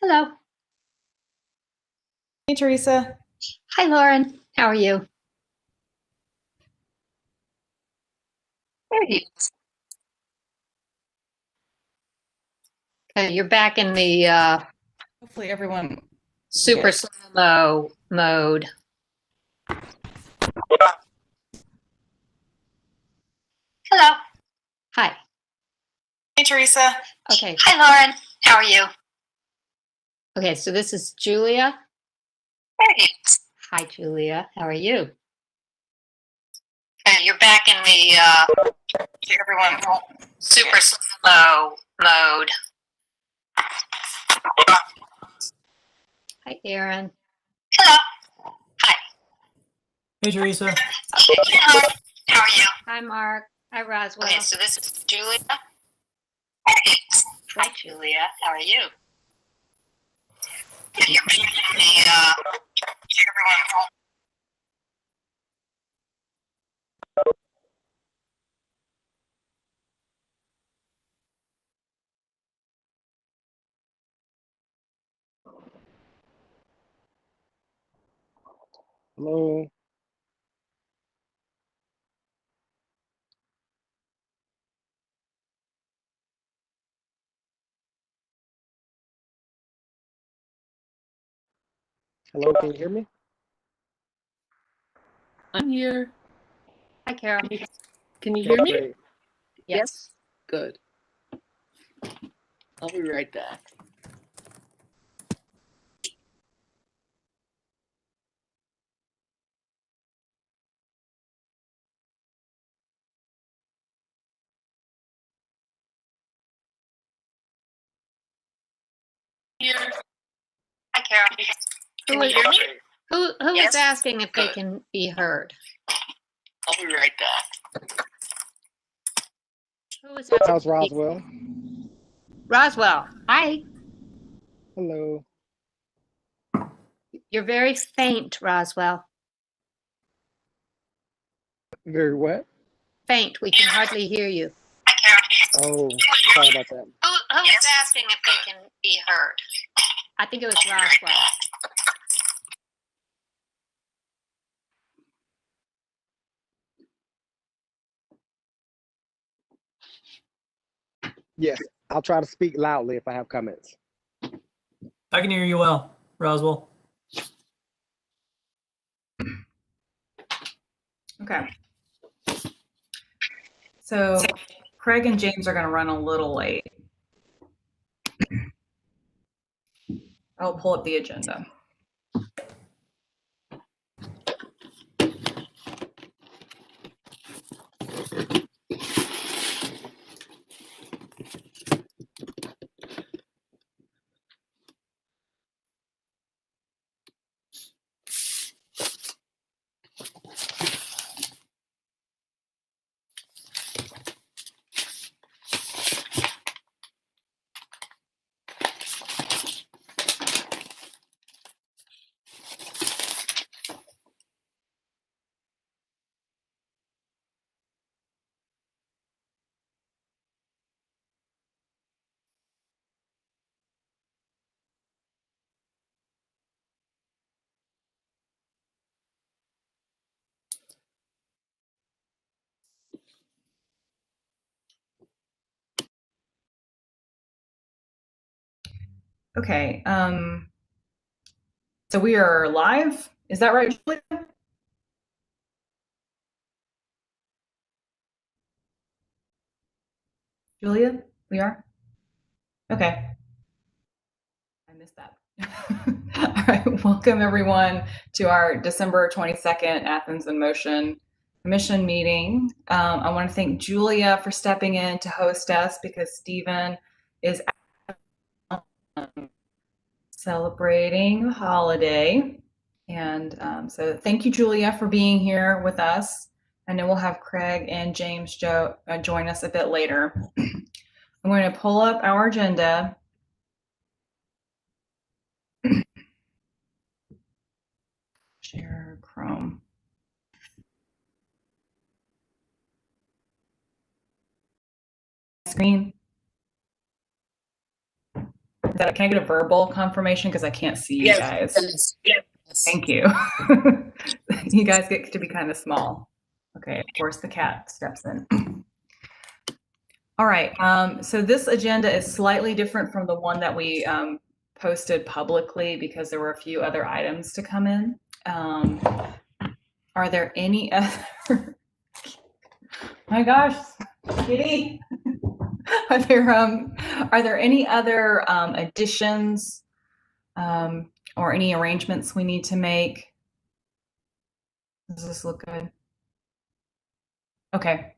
Hello. Hey, Teresa. Hi, Lauren. How are you? There you Okay, you're back in the Hopefully everyone. super slow mode. Hello. Hi. Hey, Teresa. Okay. Hi, Lauren. How are you? Okay, so this is Julia. Hey. Hi, Julia. How are you? You're back in the everyone super slow mode. Hi, Aaron. Hello. Hi. Hey, Teresa. Okay. Hello. How are you? Hi, Mark. Hi, Roswell. Okay, so this is Julia. Hey. Hi, Julia. How are you? You're back in the everyone. Hello. Hello, can you hear me? I'm here. Hi, Carol. Can you hear me? Great. Yes. Good. I'll be right back. Here. Hi, Carol. Who Can you hear me? Who Yes. is asking if they Good. can be heard? I'll be right back. Who is asking? How's Roswell? Roswell. Hi. Hello. You're very faint, Roswell. Very what? Faint. We can hardly hear you. Hi, Carol. Oh, sorry about that. Who is asking if they can be heard? I think it was Roswell. Yes, I'll try to speak loudly if I have comments. I can hear you well, Roswell. Okay. So Craig and James are going to run a little late. I'll pull up the agenda. Okay. So we are live. Is that right, Julia? Julia, we are? Okay. I missed that. All right. Welcome, everyone, to our December 22nd Athens in Motion Commission meeting. I want to thank Julia for stepping in to host us because Stephen is celebrating the holiday. And so thank you, Julia, for being here with us. I know we'll have Craig and James join us a bit later. I'm going to pull up our agenda. Share Chrome. Screen. Can I get a verbal confirmation? Because I can't see you guys. Yes. Thank you. You guys get to be kind of small. Okay, of course the cat steps in. All right, so this agenda is slightly different from the one that we posted publicly because there were a few other items to come in. Are there any other? My gosh, kitty. Are there any other additions or any arrangements we need to make? Does this look good? Okay.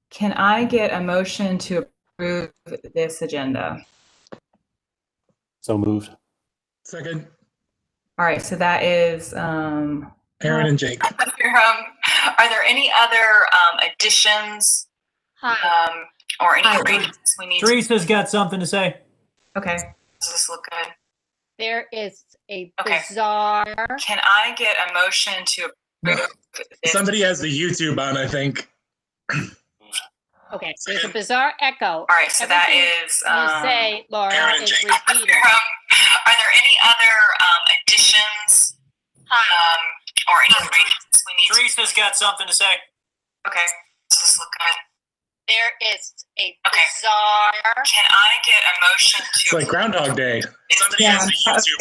Can I get a motion to approve this agenda? So moved. Second, All right, so that is Aaron and Jake. are there any other additions Hi. or any Hi. arrangements we need Teresa's got something to say. Okay. Does this look good? There is a Okay. bizarre. Can I get a motion to approve this? Somebody has the YouTube on, I think. Okay, there's a bizarre echo. All right, so that Everything is you say, Laura, Aaron is Jake. repeated. Are there any other additions or any arrangements we need? Teresa's got something to say. Okay. Does this look good? There is a Okay. bizarre. Can I get a motion to? It's like Groundhog Day.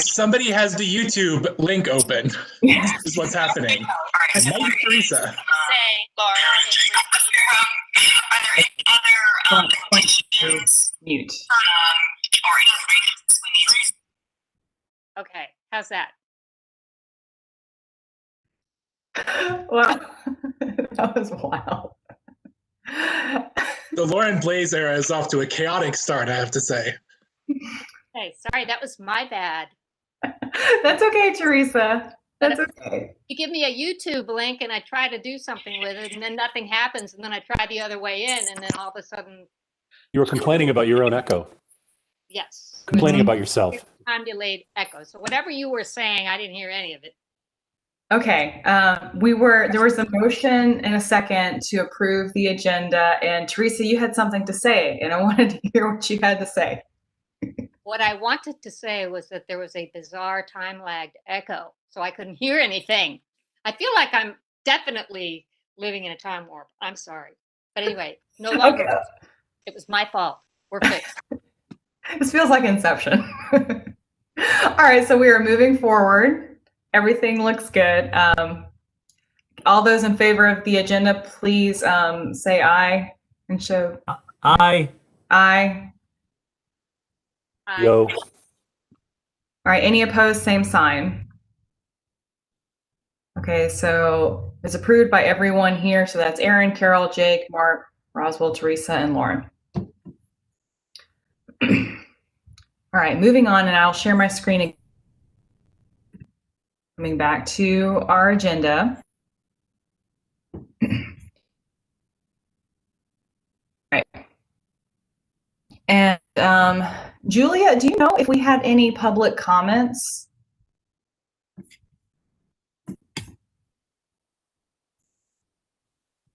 Somebody has the YouTube link open. This is what's happening. All right. It might be Teresa. Say, Laura, is repeated. Are there any other additions Mute. or any arrangements we need? Okay, how's that? Wow, that was wild. The Lauren Blaze era is off to a chaotic start, I have to say. Hey, sorry, that was my bad. That's okay, Teresa. That's okay. You give me a YouTube link and I try to do something with it and then nothing happens and then I try the other way in and then all of a sudden, You were complaining about your own echo, yes. complaining about yourself. Time delayed echo. So whatever you were saying, I didn't hear any of it. Okay, there was a motion and a second to approve the agenda, and Teresa, you had something to say, and I wanted to hear what you had to say. What I wanted to say was that there was a bizarre time lagged echo, so I couldn't hear anything. I feel like I'm definitely living in a time warp. I'm sorry. But anyway, no longer. Okay. It was my fault. We're fixed. This feels like Inception. All right, so we are moving forward. Everything looks good. All those in favor of the agenda, please say aye and show Aye. aye. Yo, All right, any opposed, same sign. Okay, so it's approved by everyone here. So that's Aaron, Carol, Jake, Mark, Roswell, Teresa, and Lauren. All right, moving on, and I'll share my screen again. Coming back to our agenda. All right. And Julia, do you know if we had any public comments?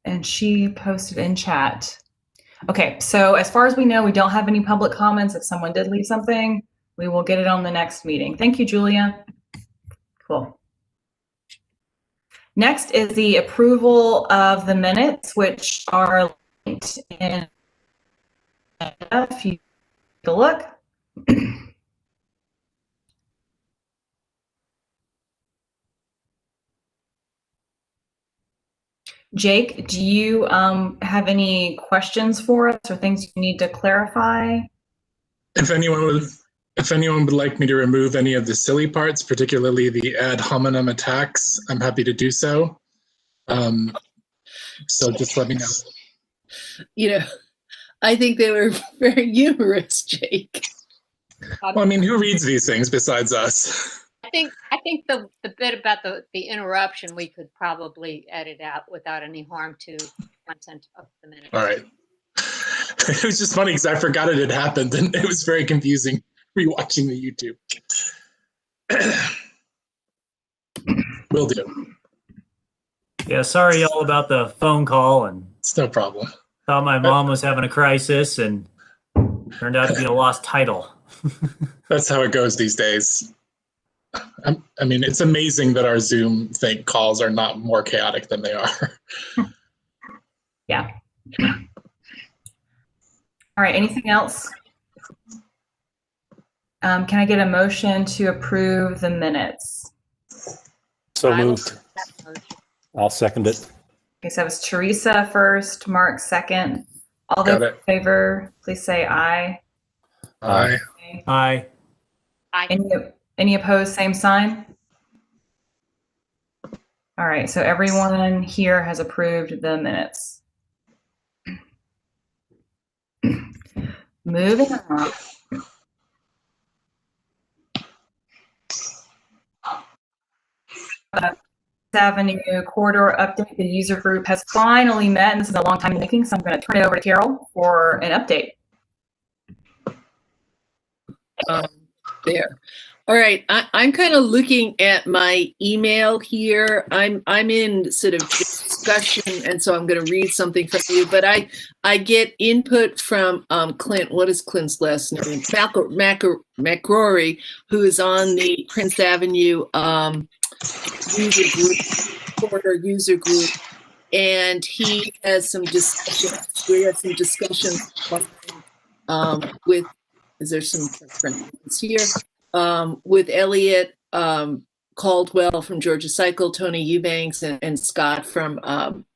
And she posted in chat. Okay, so as far as we know, we don't have any public comments. If someone did leave something, we will get it on the next meeting. Thank you, Julia. Cool. Next is the approval of the minutes, which are linked in. If you take a look. Jake, do you have any questions for us or things you need to clarify? If anyone would like me to remove any of the silly parts, particularly the ad hominem attacks, I'm happy to do so. So just let me know. You know, I think they were very humorous, Jake. Well, I mean, who reads these things besides us? I think the bit about the interruption we could probably edit out without any harm to content of the minutes. All right. It was just funny because I forgot it had happened and it was very confusing rewatching the YouTube. Will do. Yeah, sorry all about the phone call and It's no problem. thought my mom was having a crisis and turned out to be a lost title. That's how it goes these days. I mean, it's amazing that our Zoom calls are not more chaotic than they are. Yeah. All right, anything else? Can I get a motion to approve the minutes? So I will moved. second that motion. I'll second it. Okay, so it was Teresa first, Mark second. All those Got in it. favor, please say aye. Aye. Aye. Any opposed, same sign? All right, so everyone here has approved the minutes. Moving on. Avenue corridor update. The user group has finally met, and this is a long time in the making, so I'm going to turn it over to Carol for an update. There. All right. I'm kind of looking at my email here. I'm in sort of discussion, and so I'm going to read something from you. But I get input from Clint. What is Clint's last name? McCrory, who is on the Prince Avenue user group, corridor user group, and he has some discussions. We have some discussions with. Is there some friends here? With Elliot Caldwell from Georgia Cycle, Tony Eubanks, and Scott from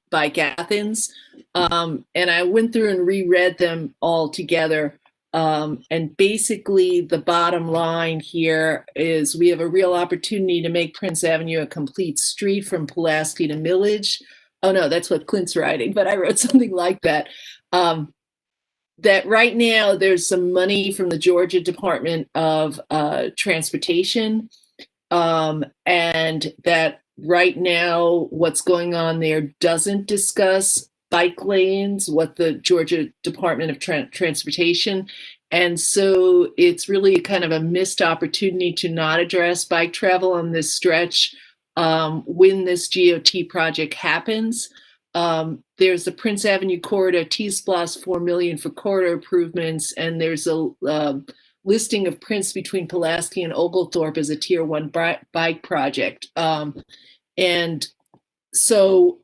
Bike Athens. And I went through and reread them all together. And basically, the bottom line here is we have a real opportunity to make Prince Avenue a complete street from Pulaski to Millage. Oh, no, that's what Clint's writing, but I wrote something like that. That right now there's some money from the Georgia Department of Transportation, and that right now what's going on there doesn't discuss bike lanes, what the Georgia Department of Transportation, and so it's really kind of a missed opportunity to not address bike travel on this stretch when this GOT project happens. There's the Prince Avenue corridor, T-Splosh, $4 million for corridor improvements, and there's a listing of Prince between Pulaski and Oglethorpe as a Tier 1 bike project. And so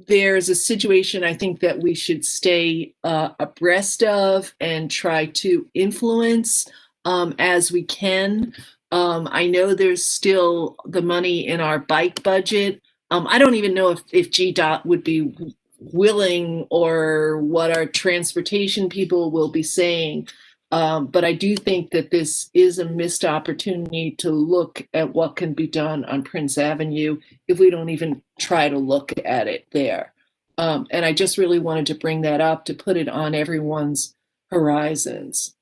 there's a situation I think that we should stay abreast of and try to influence as we can. I know there's still the money in our bike budget. I don't even know if GDOT would be willing or what our transportation people will be saying. But I do think that this is a missed opportunity to look at what can be done on Prince Avenue if we don't even try to look at it there. And I just really wanted to bring that up to put it on everyone's horizons.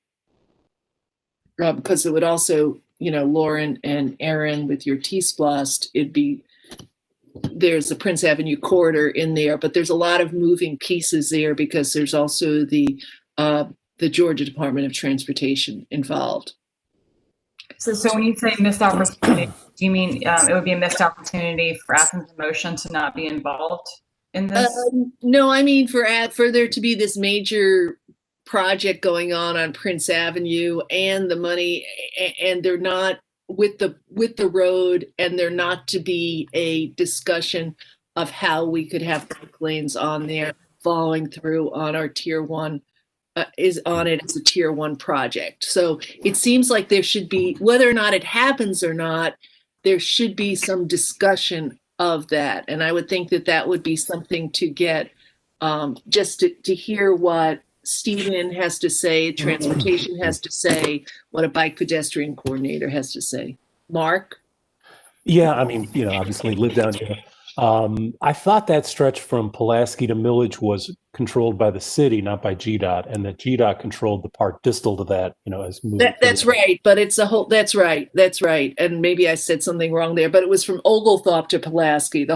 Because it would also, Lauren and Aaron, with your T-Splosh, there's the Prince Avenue corridor in there, but there's a lot of moving pieces there because there's also the Georgia Department of Transportation involved. So when you say missed opportunity, do you mean it would be a missed opportunity for Athens in Motion to not be involved in this? No, I mean for there to be this major project going on Prince Avenue and the money, and they're not with the road, and there not to be a discussion of how we could have bike lanes on there following through on our Tier 1 is on it as a Tier 1 project. So it seems like there should be, whether or not it happens or not, there should be some discussion of that. And I would think that would be something to get just to hear what Stephen has to say, transportation has to say, what a bike pedestrian coordinator has to say. Mark? Yeah, I mean, obviously live down here. I thought that stretch from Pulaski to Millage was controlled by the city, not by GDOT, and that GDOT controlled the part distal to that, as moving. That's right, but it's a whole. That's right, and maybe I said something wrong there, but it was from Oglethorpe to Pulaski.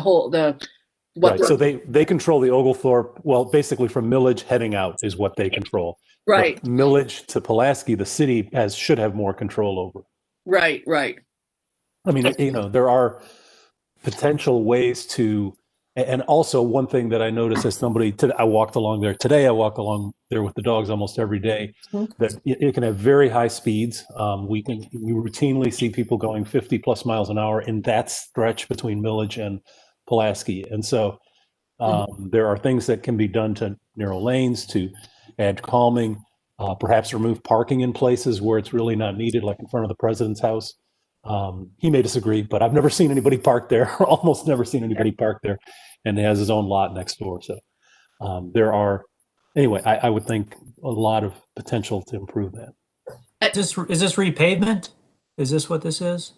Right, so they control the Oglethorpe. Well, basically from Millage heading out is what they control. Right, but Millage to Pulaski, the city should have more control over. Right. I mean, there are potential ways to And also one thing that I noticed as somebody, I walked along there today, I walk along there with the dogs almost every day, that it can have very high speeds. We routinely see people going 50 plus miles an hour in that stretch between Millage and Pulaski. And so there are things that can be done to narrow lanes, to add calming, perhaps remove parking in places where it's really not needed, like in front of the president's house. He may disagree, but I've never seen anybody park there, or almost never seen anybody park there, and he has his own lot next door. So there are, anyway, I would think a lot of potential to improve that. Is this repavement? Is this what this is?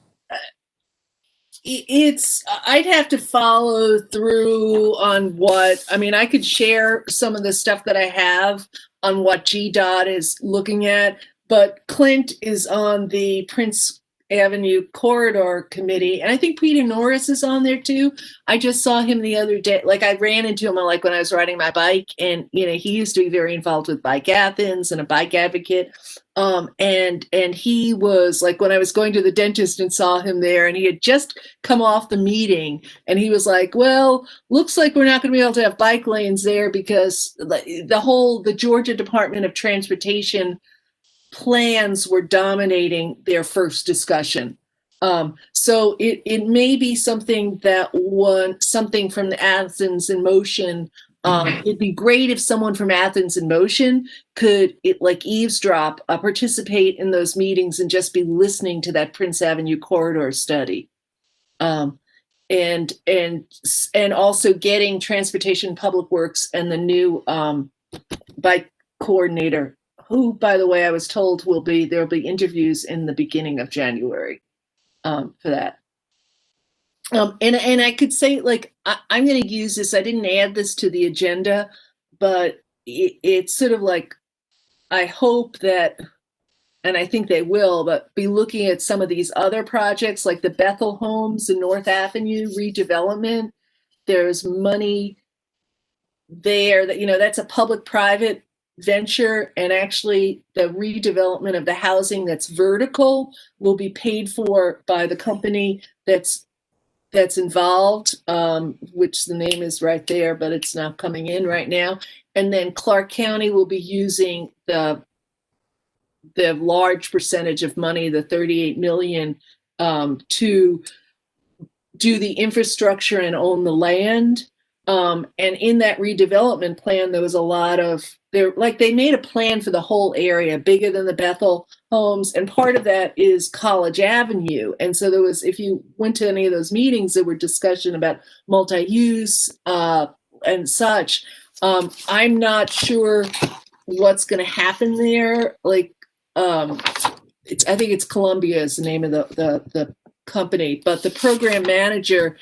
I'd have to follow through on what, I mean, I could share some of the stuff that I have on what GDOT is looking at, but Clint is on the Prince Avenue Corridor Committee, and I think Peter Norris is on there too. I just saw him the other day. Like, I ran into him like when I was riding my bike, and he used to be very involved with Bike Athens and a bike advocate. And he was like, when I was going to the dentist and saw him there, and he had just come off the meeting, and he was like, well, looks like we're not going to be able to have bike lanes there because the Georgia Department of Transportation plans were dominating their first discussion. So it may be something something from the Athens in Motion. It'd be great if someone from Athens in Motion could eavesdrop, participate in those meetings, and just be listening to that Prince Avenue corridor study. And also getting Transportation Public Works and the new bike coordinator, who, by the way, I was told there'll be interviews in the beginning of January for that. And I could say, like, I'm going to use this. I didn't add this to the agenda, but it's sort of like, I hope that, and I think they will, but be looking at some of these other projects, like the Bethel Homes and North Avenue redevelopment. There's money there that, that's a public-private venture, and actually the redevelopment of the housing that's vertical will be paid for by the company that's involved, which the name is right there, but it's not coming in right now. And then Clarke County will be using the large percentage of money, the 38 million, to do the infrastructure and own the land. And in that redevelopment plan, there was a lot of, they made a plan for the whole area, bigger than the Bethel Homes. And part of that is College Avenue. And so there was, if you went to any of those meetings, there were discussion about multi-use and such. I'm not sure what's going to happen there. I think it's Columbia is the name of the company, but the program manager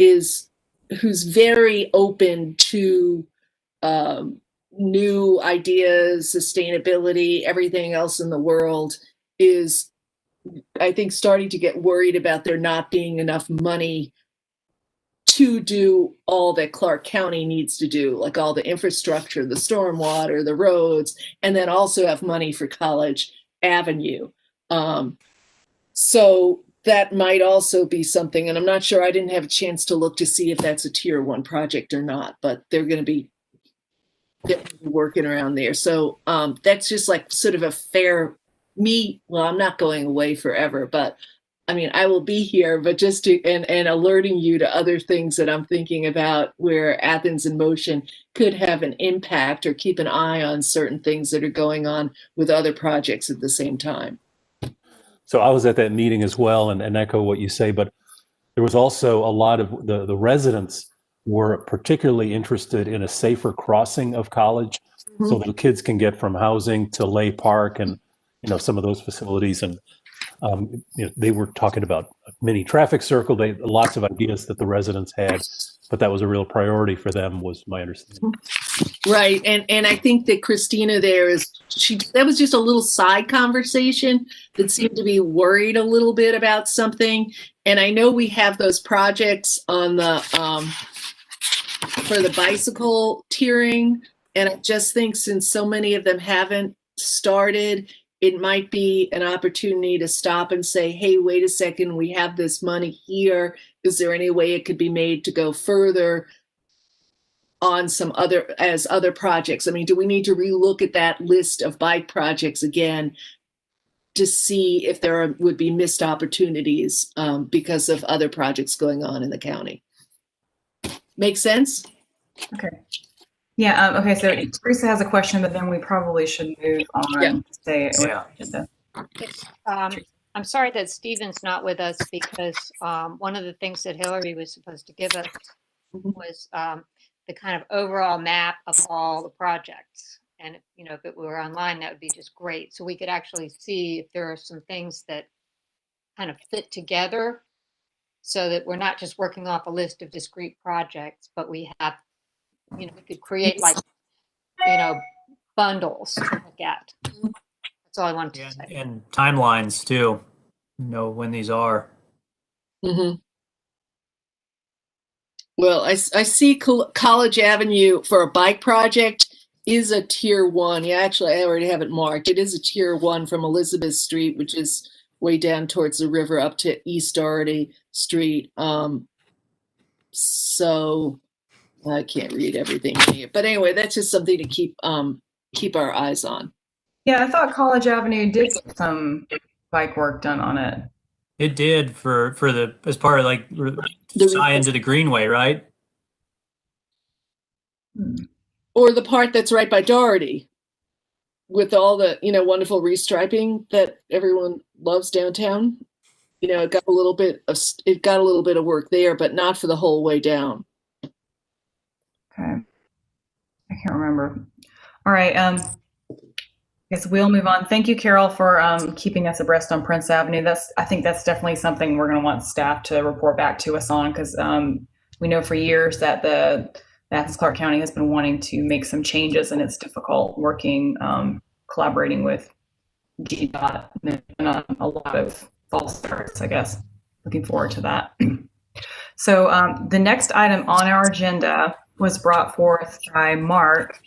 who's very open to new ideas, sustainability, everything else in the world, is, I think, starting to get worried about there not being enough money to do all that Clarke County needs to do, like all the infrastructure, the stormwater, the roads, and then also have money for College Avenue. So that might also be something, and I'm not sure, I didn't have a chance to look to see if that's a tier 1 project or not, but they're going to be working around there. So that's just like sort of a fair well, I'm not going away forever, but I mean, I will be here, but just to, and alerting you to other things that I'm thinking about where Athens in Motion could have an impact, or keep an eye on certain things that are going on with other projects at the same time. So I was at that meeting as well, and echo what you say, but there was also a lot of the residents were particularly interested in a safer crossing of College, so that kids can get from housing to Lay Park and, some of those facilities. And, they were talking about a mini traffic circle. Lots of ideas that the residents had, but that was a real priority for them, was my understanding. Right. And I think that Christina there that was just a little side conversation that seemed to be worried a little bit about something. And I know we have those projects on the, for the bicycle tiering. And I just think, since so many of them haven't started, it might be an opportunity to stop and say, hey, wait a second, we have this money here. Is there any way it could be made to go further? on some other projects? I mean, do we need to relook at that list of bike projects again to see if there would be missed opportunities because of other projects going on in the county? Make sense? Okay. Yeah. Okay. So Teresa has a question, but then we probably should move on. Yeah. To stay with Yeah. the agenda. It's, I'm sorry that Stephen's not with us because one of the things that Hillary was supposed to give us was the kind of overall map of all the projects. And, you know, if it were online, that would be just great. So we could actually see if there are some things that kind of fit together so that we're not just working off a list of discrete projects, but we have, you know, we could create like, you know, bundles to look at. That's all I wanted to say. And timelines too. Know when these are. Mm-hmm. Well, I see College Avenue for a bike project is a tier 1. Yeah, actually, I already have it marked. It is a tier 1 from Elizabeth Street, which is way down towards the river up to East Doherty Street. So I can't read everything here, but anyway, that's just something to keep our eyes on. Yeah, I thought College Avenue did get some bike work done on it. It did for the as part of like tie into the Greenway, right? Or the part that's right by Doherty, with all the wonderful restriping that everyone loves downtown. You know, it got a little bit of work there, but not for the whole way down. Okay, I can't remember. All right. I guess we'll move on. Thank you, Carol, for keeping us abreast on Prince Avenue. I think that's definitely something we're going to want staff to report back to us on, because we know for years that the Athens-Clarke County has been wanting to make some changes, and it's difficult working, collaborating with GDOT, and a lot of false starts, I guess. Looking forward to that. So the next item on our agenda was brought forth by Mark.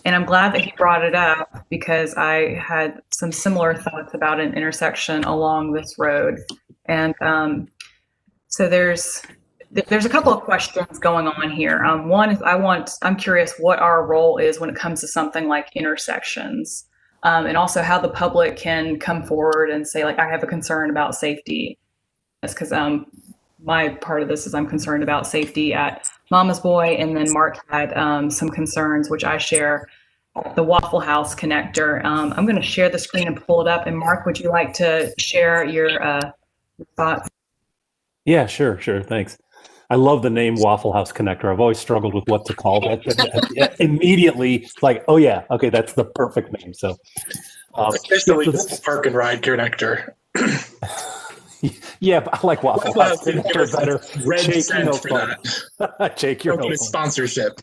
And I'm glad that he brought it up, because I had some similar thoughts about an intersection along this road. And so there's a couple of questions going on here. One is I'm curious what our role is when it comes to something like intersections, and also how the public can come forward and say, like, I have a concern about safety. That's because my part of this is I'm concerned about safety at Mama's Boy, and then Mark had some concerns, which I share, at the Waffle House connector. I'm going to share the screen and pull it up. And Mark, would you like to share your thoughts? Yeah, sure. Thanks. I love the name Waffle House connector. I've always struggled with what to call that. Immediately, like, oh yeah, okay, that's the perfect name. So, especially this park and ride connector. Yeah, but I like Waffle House connector better. Red Jake, cent for that. Jake, you're no sponsorship.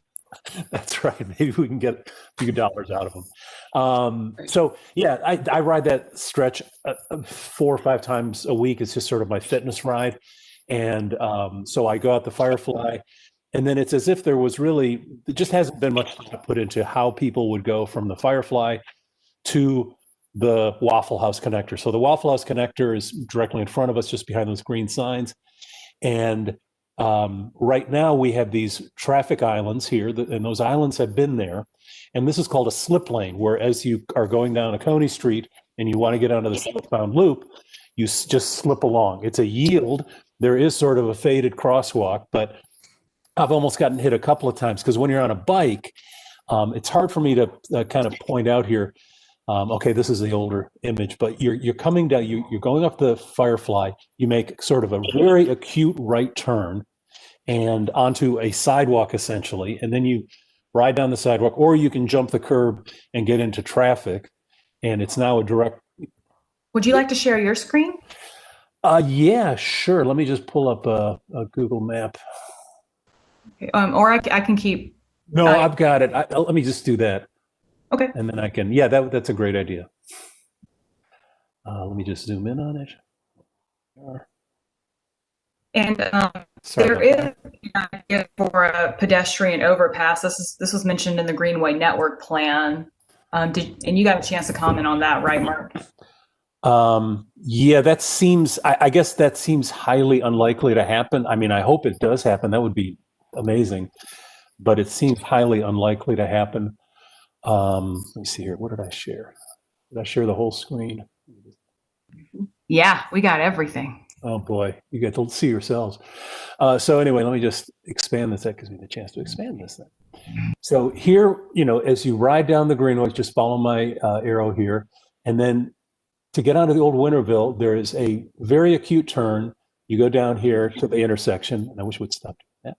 That's right. Maybe we can get a few dollars out of them. So yeah, I ride that stretch 4 or 5 times a week. It's just sort of my fitness ride. And so I go out the Firefly, and then it's as if there just hasn't been much thought put into how people would go from the Firefly to the Waffle House connector. So the Waffle House connector is directly in front of us, just behind those green signs. And right now we have these traffic islands here, and those islands have been there. And this is called a slip lane, where as you are going down a Coney Street and you want to get onto the southbound loop, you just slip along. It's a yield. There is sort of a faded crosswalk, but I've almost gotten hit a couple of times, because when you're on a bike, it's hard for me to kind of point out here. Okay, this is the older image, but you're coming down, you're going up the Firefly, you make sort of a very acute right turn and onto a sidewalk essentially, and then you ride down the sidewalk, or you can jump the curb and get into traffic, and it's now a direct. Would you like to share your screen? Yeah, sure. Let me just pull up a Google map. Okay. Or I can keep. No, I've got it. Let me just do that. Okay. And then I can, yeah, that's a great idea. Let me just zoom in on it. And there is an idea for a pedestrian overpass. This was mentioned in the Greenway Network plan. And you got a chance to comment on that, right, Mark? Yeah, that seems, I guess that seems highly unlikely to happen. I mean, I hope it does happen. That would be amazing. but it seems highly unlikely to happen. Let me see here. What did I share? Did I share the whole screen? Yeah, we got everything. Oh boy, you get to see yourselves. So anyway, let me just expand this. That gives me the chance to expand this thing. So here, as you ride down the Greenway, just follow my arrow here, and then to get onto the old Winterville, there is a very acute turn. You go down here to the intersection, and I wish we'd stop doing that.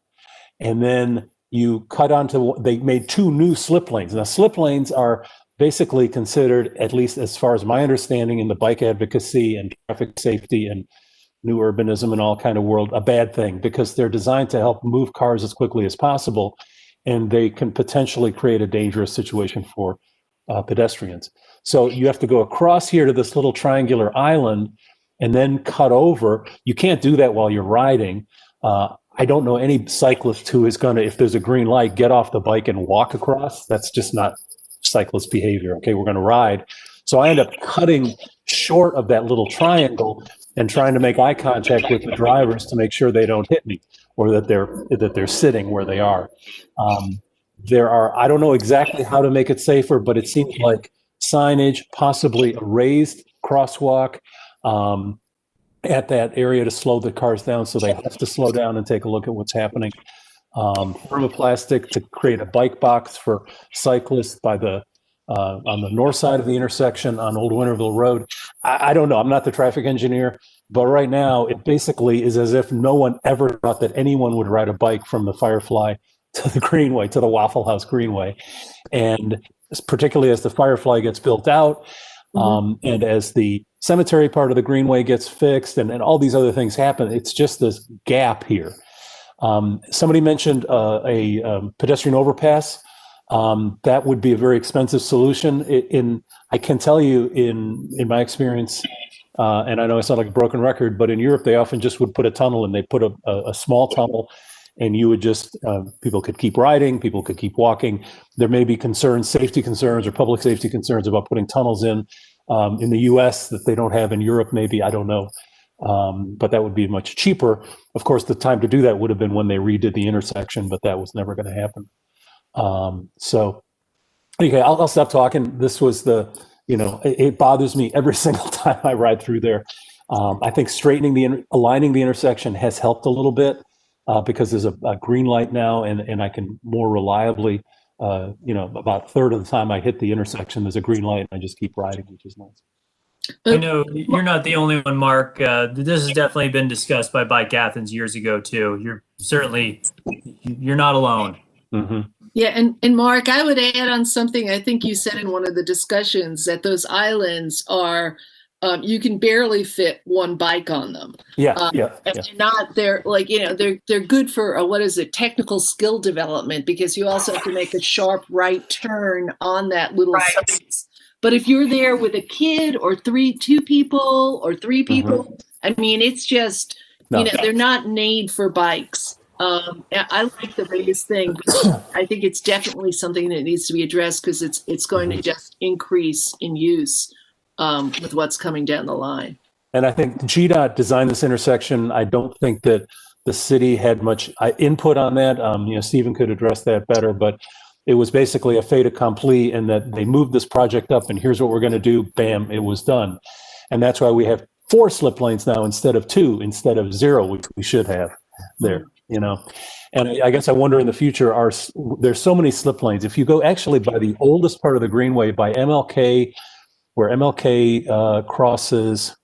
And then you cut onto, they made 2 new slip lanes. Now, slip lanes are basically considered, at least as far as my understanding in the bike advocacy and traffic safety and new urbanism and all kind of world, a bad thing, because they're designed to help move cars as quickly as possible, and they can potentially create a dangerous situation for pedestrians. So you have to go across here to this little triangular island and then cut over. You can't do that while you're riding. I don't know any cyclist who is going to, if there's a green light, get off the bike and walk across. That's just not cyclist behavior. Okay, we're going to ride. So I end up cutting short of that little triangle and trying to make eye contact with the drivers to make sure they don't hit me, or that they're sitting where they are. I don't know exactly how to make it safer, but it seems like signage, possibly a raised crosswalk at that area to slow the cars down, so they have to slow down and take a look at what's happening. Thermoplastic to create a bike box for cyclists by the on the north side of the intersection on Old Winterville Road. I don't know. I'm not the traffic engineer, but right now it basically is as if no one ever thought that anyone would ride a bike from the Firefly to the Greenway, to the Waffle House Greenway. And particularly as the Firefly gets built out, and as the cemetery part of the Greenway gets fixed, and all these other things happen, it's just this gap here. Somebody mentioned a pedestrian overpass. That would be a very expensive solution. I can tell you in my experience, and I know I sound like a broken record, but in Europe, they often just would put a tunnel, and they put a small tunnel, and you would just, people could keep riding, people could keep walking. There may be concerns, safety concerns or public safety concerns about putting tunnels in the US that they don't have in Europe, maybe, I don't know. But that would be much cheaper. Of course, the time to do that would have been when they redid the intersection, but that was never going to happen. So, okay, I'll stop talking. This was it bothers me every single time I ride through there. I think aligning the intersection has helped a little bit because there's a green light now, and I can more reliably, about a third of the time I hit the intersection, there's a green light, and I just keep riding, which is nice. I know you're not the only one, Mark. This has definitely been discussed by Bike Athens years ago too. You're not alone. Mm-hmm. Yeah, and Mark, I would add on something I think you said in one of the discussions, that those islands are, you can barely fit one bike on them. Yeah. They're good for technical skill development, because you also have to make a sharp right turn on that little space. But if you're there with a kid or two people or three people, I mean, it's just, they're not made for bikes. I like the raised thing, but I think it's definitely something that needs to be addressed, because it's going to just increase in use with what's coming down the line. And I think GDOT designed this intersection. I don't think that the city had much input on that. Stephen could address that better, but it was basically a fait accompli, and that they moved this project up, and here's what we're going to do. Bam, it was done. And that's why we have 4 slip lanes now instead of 2, instead of 0, which we should have there. And I guess I wonder in the future, there's so many slip lanes. If you go actually by the oldest part of the Greenway, by MLK, where MLK crosses,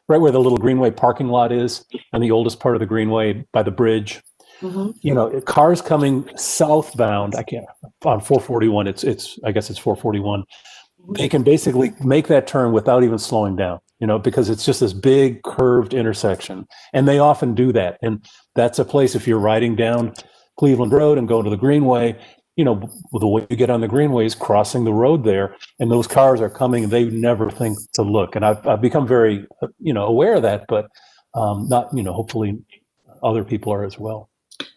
right where the little Greenway parking lot is, and the oldest part of the Greenway by the bridge, cars coming southbound, on 441, I guess it's 441, they can basically make that turn without even slowing down, because it's just this big curved intersection. And they often do that. And that's a place, if you're riding down Cleveland Road and going to the Greenway, the way you get on the Greenway is crossing the road there, and those cars are coming, and they never think to look. And I've become very, aware of that, but not, hopefully other people are as well.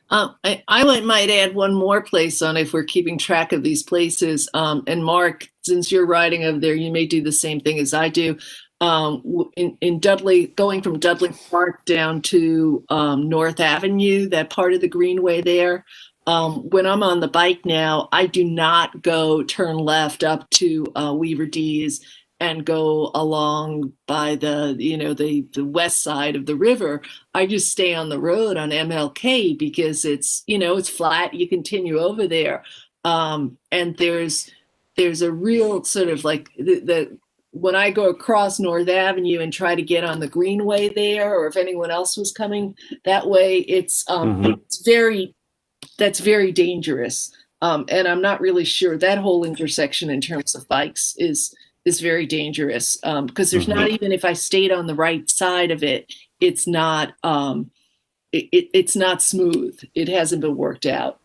I might add one more place on, if we're keeping track of these places. And Mark, since you're riding over there, you may do the same thing as I do. In Dudley, going from Dudley Park down to North Avenue, that part of the Greenway there, when I'm on the bike now, I do not go turn left up to Weaver D's and go along by the west side of the river. I just stay on the road on MLK because it's flat. You continue over there, and there's a real sort of like the when I go across North Avenue and try to get on the Greenway there, or if anyone else was coming that way, it's that's very dangerous. And I'm not really sure that whole intersection in terms of bikes is very dangerous because there's not even if I stayed on the right side of it, it's not it's not smooth. It hasn't been worked out.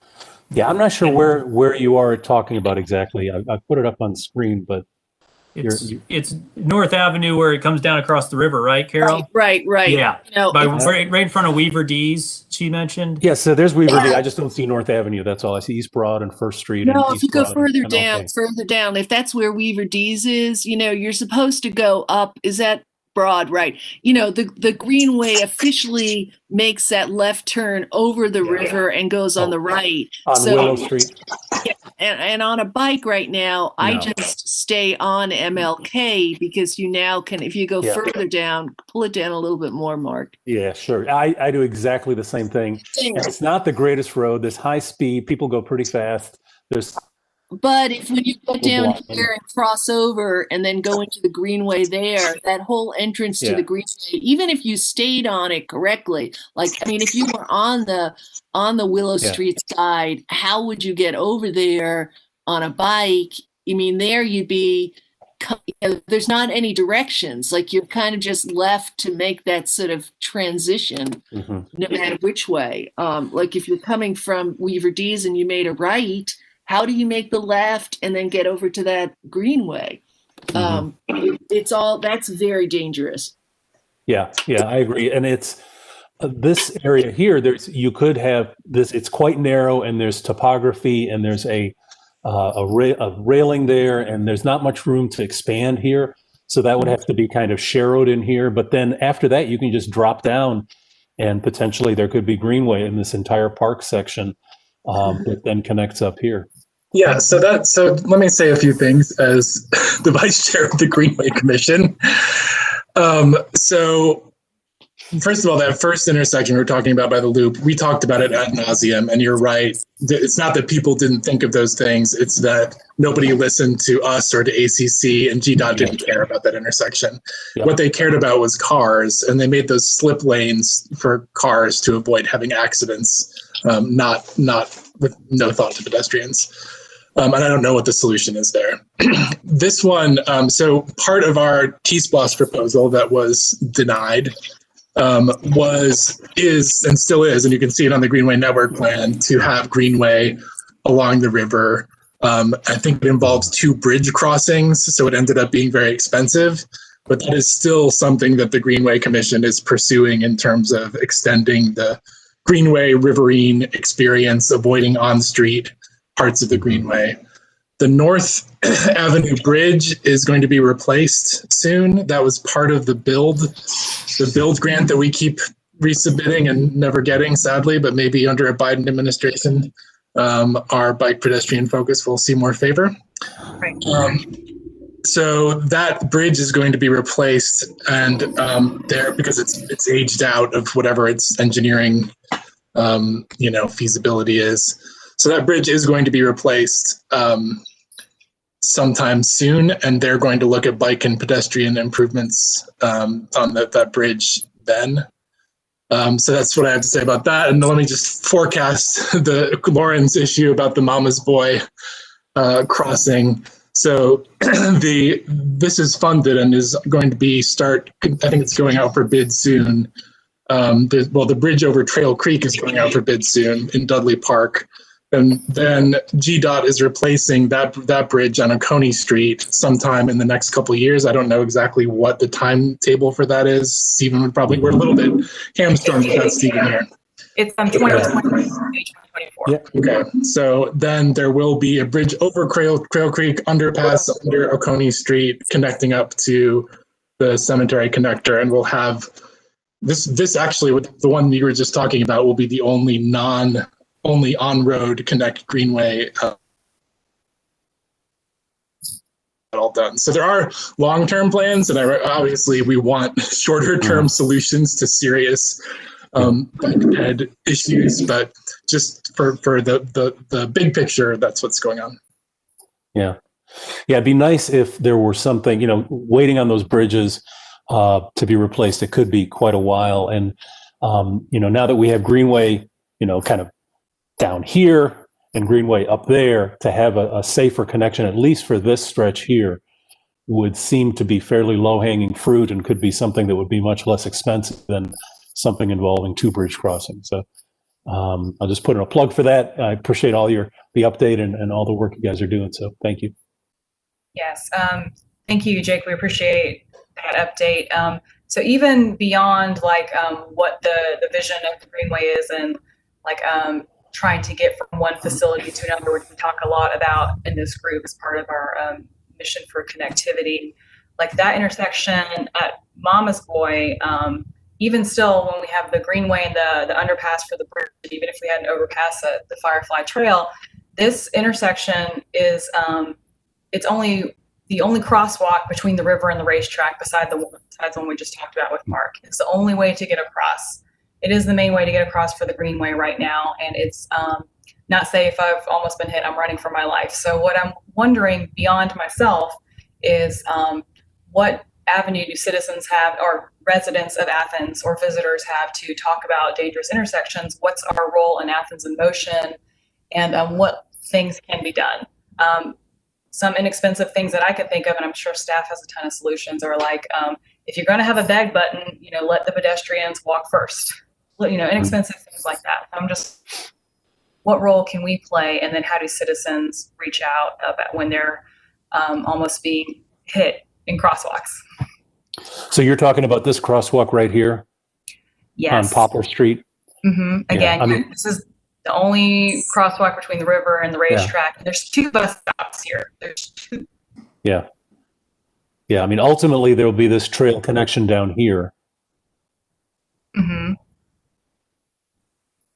Yeah, I'm not sure where you are talking about exactly. I put it up on the screen, but it's North Avenue where it comes down across the river, right, Carol? Right. Yeah, right in front of Weaver D's, she mentioned. Yeah, so there's Weaver D. I just don't see North Avenue. That's all I see. East Broad and First Street. No, and if you East go Broad further and down, if that's where Weaver D's is, you're supposed to go up. Is that Broad, right? The Greenway officially makes that left turn over the river and goes on the right. On Willow Street. Yeah, and on a bike right now, I just stay on MLK because you now can, if you go further down, pull it down a little bit more, Mark. Yeah, sure. I do exactly the same thing. And it's not the greatest road. There's high speed. People go pretty fast. But when you go down here and cross over and then go into the Greenway there, that whole entrance to the Greenway, even if you stayed on it correctly, if you were on the Willow Street side, how would you get over there on a bike? There you'd be, there's not any directions. Like you're kind of just left to make that sort of transition, no matter which way. Like if you're coming from Weaver D's and you made a right, how do you make the left and then get over to that Greenway? That's very dangerous. Yeah, I agree. And it's this area here, you could have this, it's quite narrow and there's topography and there's a railing there and there's not much room to expand here. So that would have to be kind of sharrowed in here. But then after that, you can just drop down and potentially there could be Greenway in this entire park section that then connects up here. Yeah, so let me say a few things as the vice chair of the Greenway Commission. So first of all, that first intersection we're talking about by the loop, we talked about it ad nauseum, and you're right. It's not that people didn't think of those things. It's that nobody listened to us or to ACC, and GDOT didn't care about that intersection. Yep. What they cared about was cars, and they made those slip lanes for cars to avoid having accidents, not with no thought to pedestrians. And I don't know what the solution is there. This one, so part of our T-SPLOS proposal that was denied is and still is, and you can see it on the Greenway Network plan, to have Greenway along the river. I think it involves 2 bridge crossings, so it ended up being very expensive. But that is still something that the Greenway Commission is pursuing in terms of extending the Greenway riverine experience, avoiding on-street parts of the Greenway. The North Avenue Bridge is going to be replaced soon. That was part of the build grant that we keep resubmitting and never getting, sadly, but maybe under a Biden administration, our bike pedestrian focus will see more favor. Right. So that bridge is going to be replaced, and there, because it's aged out of whatever its engineering feasibility is. So that bridge is going to be replaced sometime soon, and they're going to look at bike and pedestrian improvements on that bridge then. So that's what I have to say about that. And let me just forecast the Lauren's issue about the Mama's Boy crossing. So this is funded and is going to be I think it's going out for bid soon. The bridge over Trail Creek is going out for bid soon in Dudley Park. And then GDOT is replacing that bridge on Oconee Street sometime in the next couple of years. I don't know exactly what the timetable for that is. Stephen we're a little bit hamstrung without Stephen here. It's on 2024. Yeah. Okay, so then there will be a bridge over Trail Creek, underpass under Oconee Street, connecting up to the cemetery connector, and we'll have this actually, with the one you were just talking about, will be the only only on-road connect Greenway all done. So there are long-term plans, and obviously we want shorter-term solutions to serious bike ped issues, but just for the big picture, that's what's going on. Yeah. Yeah, it'd be nice if there were something, waiting on those bridges to be replaced. It could be quite a while. And, now that we have Greenway, kind of down here and Greenway up there, to have a safer connection, at least for this stretch here, would seem to be fairly low-hanging fruit and could be something that would be much less expensive than something involving two bridge crossings. So I'll just put in a plug for that. I appreciate all the update and all the work you guys are doing. So thank you. Yes. Thank you, Jake. We appreciate that update. So even beyond what the vision of the Greenway is, and trying to get from one facility to another, which we talk a lot about in this group as part of our mission for connectivity, like that intersection at Mama's Boy, even still, when we have the Greenway and the underpass for the bridge, even if we had an overpass at the Firefly Trail, this intersection is it's only the only crosswalk between the river and the racetrack besides the one we just talked about with Mark. It's the only way to get across. It is the main way to get across for the Greenway right now, and it's not safe. I've almost been hit. I'm running for my life. So what I'm wondering beyond myself is what avenue do citizens have, or residents of Athens or visitors have, to talk about dangerous intersections? What's our role in Athens in Motion, and what things can be done? Some inexpensive things that I could think of, and I'm sure staff has a ton of solutions, are if you're going to have a bag button, let the pedestrians walk first. Inexpensive things like that. What role can we play, and then how do citizens reach out about when they're almost being hit in crosswalks? So you're talking about this crosswalk right here? Yes. On Poplar Street? Mm-hmm. Again, this is the only crosswalk between the river and the racetrack. Yeah. There's 2 bus stops here. There's 2. Yeah. Yeah. Ultimately, there will be this trail connection down here. Mm-hmm.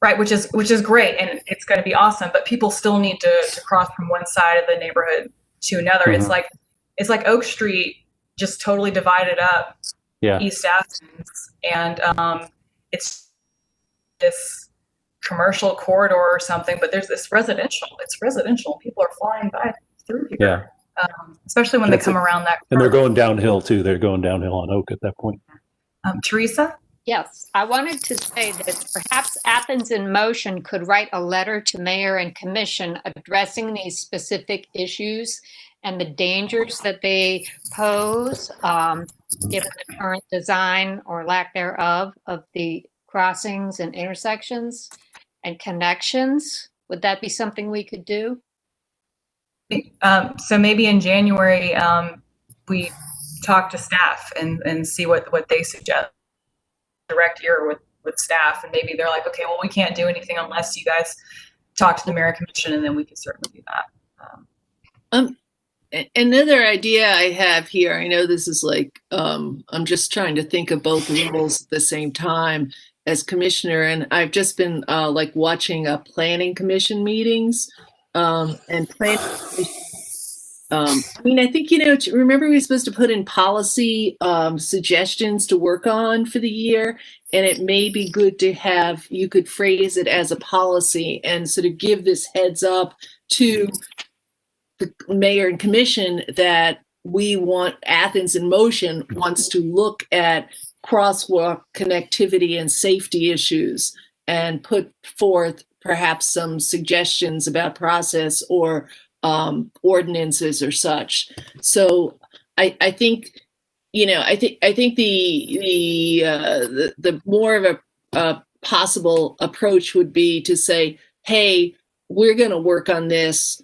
Right, which is great, and it's going to be awesome. But people still need to cross from one side of the neighborhood to another. Mm-hmm. It's like Oak Street just totally divided up. Yeah. East Athens, and it's this commercial corridor or something, but there's this residential. It's residential. People are flying by through here. Yeah. Especially when they come around that curve. And they're going downhill too. They're going downhill on Oak at that point. Teresa? Yes, I wanted to say that perhaps Athens in Motion could write a letter to mayor and commission addressing these specific issues and the dangers that they pose, given the current design or lack thereof of the crossings and intersections and connections. Would that be something we could do? So maybe in January, we talk to staff and see what they suggest. Direct ear with staff, and maybe they're like, okay, well, we can't do anything unless you guys talk to the mayor and commission, and then we can certainly do that. Another idea I have here, I know this is I'm just trying to think of both roles at the same time as commissioner, and I've just been watching planning commission meetings and planning commission. I think, remember we were supposed to put in policy suggestions to work on for the year, and it may be good to have, you could phrase it as a policy and sort of give this heads up to the mayor and commission that we want Athens in Motion wants to look at crosswalk connectivity and safety issues and put forth perhaps some suggestions about process or ordinances or such. So I think, I think the more of a possible approach would be to say, hey, we're going to work on this.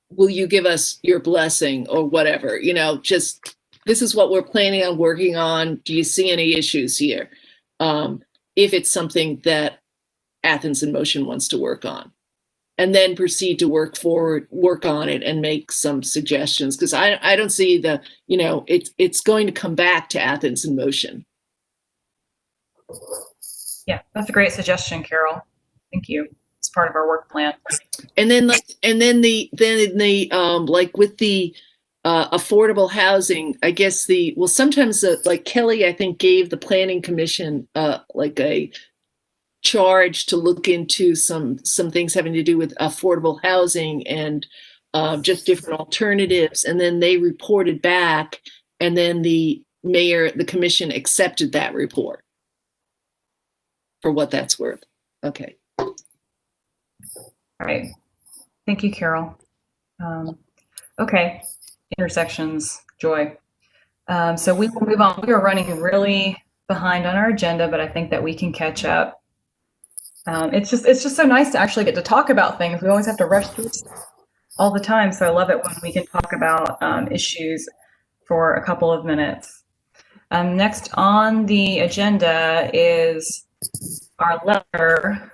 Will you give us your blessing or whatever? Just this is what we're planning on working on. Do you see any issues here? If it's something that Athens in Motion wants to work on. And then proceed to work on it and make some suggestions. Because I don't see it's going to come back to Athens in Motion. Yeah, that's a great suggestion, Carol. Thank you. It's part of our work plan. And then like, like with the affordable housing, I guess sometimes like Kelly, I think gave the planning commission like a charge to look into some things having to do with affordable housing and just different alternatives. And then they reported back, and then the commission accepted that report for what that's worth. Okay. All right. Thank you, Carol. Okay. Intersections, Joy. So we will move on. We are running really behind on our agenda, but I think that we can catch up. It's just so nice to actually get to talk about things. We always have to rush through all the time. So I love it when we can talk about issues for a couple of minutes. Next on the agenda is our letter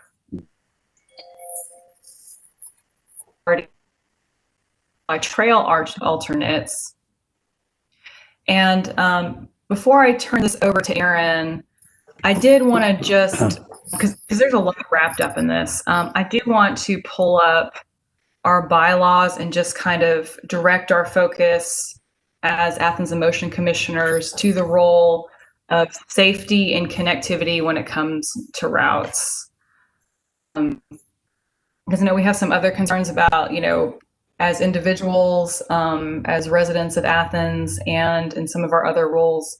by trail alternates. And before I turn this over to Aaron, I did want to just, because there's a lot wrapped up in this, I do want to pull up our bylaws and just kind of direct our focus as Athens in Motion commissioners to the role of safety and connectivity when it comes to routes. Because I know we have some other concerns about, as individuals, as residents of Athens, and in some of our other roles,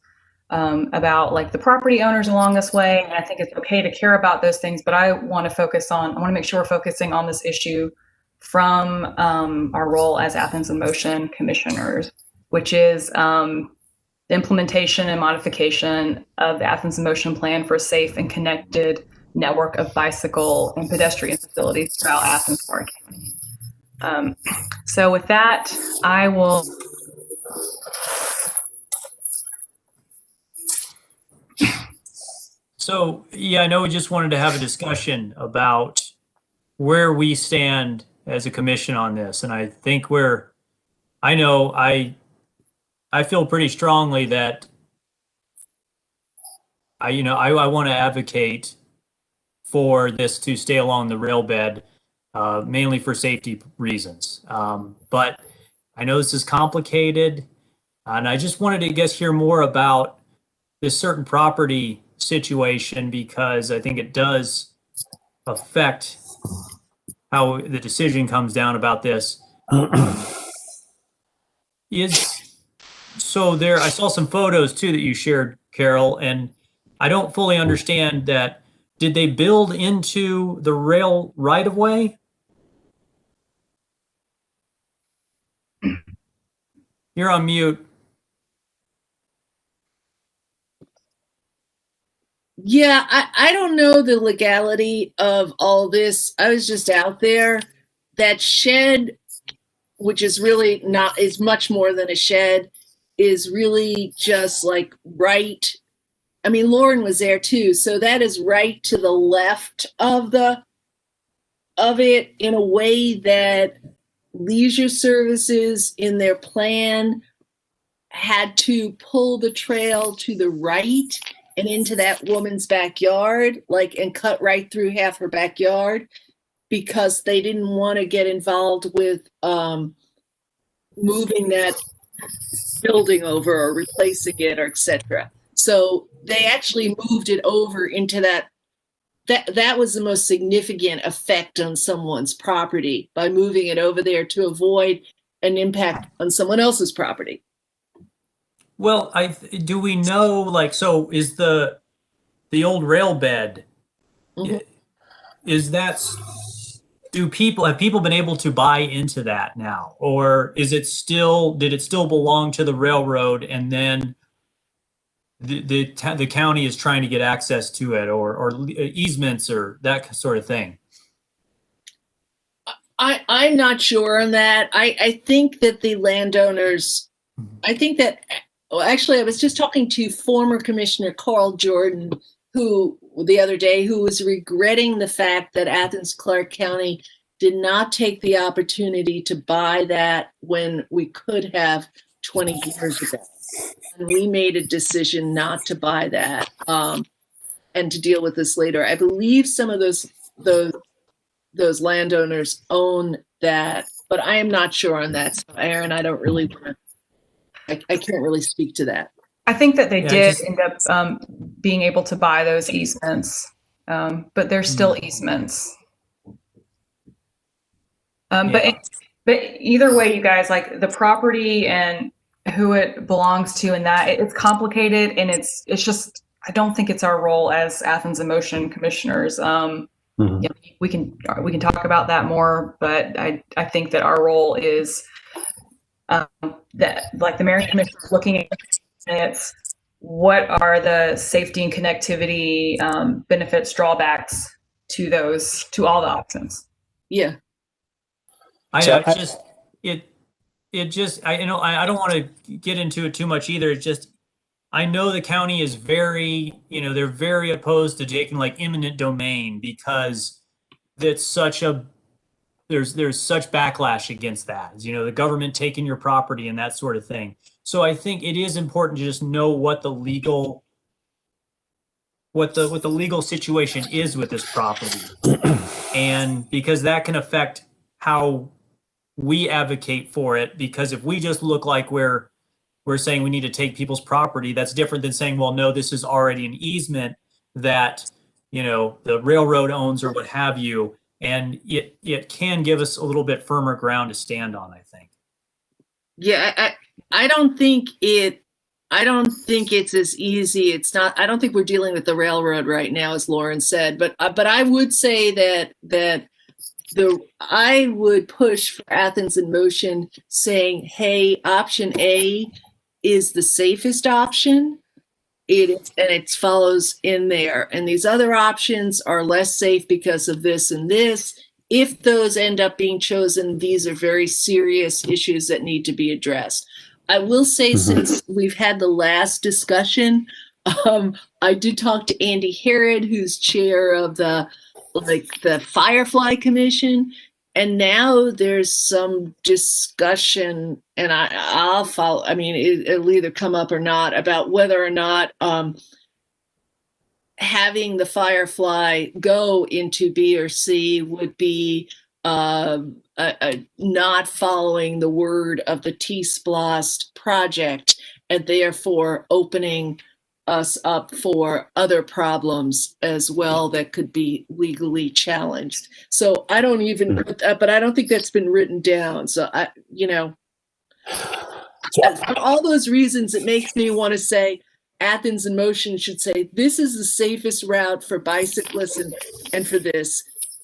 about like the property owners along this way. And I think it's okay to care about those things, but I want to make sure we're focusing on this issue from our role as Athens in Motion commissioners, which is the implementation and modification of the Athens in Motion plan for a safe and connected network of bicycle and pedestrian facilities throughout Athens-Clarke County. So with that, I will. So, yeah, I know we just wanted to have a discussion about where we stand as a commission on this. And I think I feel pretty strongly that I want to advocate for this to stay along the rail bed, mainly for safety reasons. But I know this is complicated, and I just wanted to hear more about this certain property situation, because I think it does affect how the decision comes down about this. I saw some photos too that you shared, Carol, and I don't fully understand that. Did they build into the rail right of way? You're on mute. Yeah, I don't know the legality of all this. I was just out there. That shed, which is really is much more than a shed, is really just like right. I mean, Lauren was there too. So that is right to the left of it, in a way that leisure services in their plan had to pull the trail to the right and into that woman's backyard, and cut right through half her backyard, because they didn't want to get involved with moving that building over or replacing it, or etc. So they actually moved it over into that was the most significant effect on someone's property, by moving it over there to avoid an impact on someone else's property. Well, do we know, so is the old rail bed, Mm-hmm. have people been able to buy into that now? Or did it still belong to the railroad, and then the county is trying to get access to it, or easements or that sort of thing? I'm not sure on that. I think that the landowners, actually, I was just talking to former Commissioner Carl Jordan, the other day, who was regretting the fact that Athens-Clarke County did not take the opportunity to buy that when we could have 20 years ago. And we made a decision not to buy that, and to deal with this later. I believe some of those those landowners own that, but I am not sure on that. So Aaron, I don't really want to, I can't really speak to that. I think that they Yeah, did just- end up being able to buy those easements, but they're still easements. Yeah. But either way, you guys, like the property and who it belongs to, and that it's complicated, and it's just I don't think it's our role as Athens in Motion commissioners. Mhm. Yeah, we can talk about that more, but I think that our role is that like the mayor and commissioner is looking at it's what are the safety and connectivity benefits, drawbacks to all the options. Yeah. I So don't want to get into it too much either. It's just, I know the county is very, they're very opposed to taking like eminent domain because there's such backlash against that. The government taking your property and that sort of thing. So I think it is important to just know what the legal situation is with this property. And because that can affect how we advocate for it, because if we just look like we're saying we need to take people's property, that's different than saying, well, no, this is already an easement that, the railroad owns or what have you. And it can give us a little bit firmer ground to stand on, I think. Yeah, I don't think it's as easy. It's not, I don't think we're dealing with the railroad right now, as Lauren said, but I would say that I would push for Athens in Motion saying, hey, option A is the safest option. It follows in there. And these other options are less safe because of this and this. If those end up being chosen, these are very serious issues that need to be addressed. I will say, since we've had the last discussion, I did talk to Andy Herod, who's chair of the Firefly Commission, and now there's some discussion, and I'll follow. I mean, it'll either come up or not, about whether or not having the Firefly go into B or C would be not following the word of the T-Splost project, and therefore opening us up for other problems as well that could be legally challenged. So I don't even, but I don't think that's been written down. So for all those reasons, it makes me want to say Athens in Motion should say, this is the safest route for bicyclists and for this.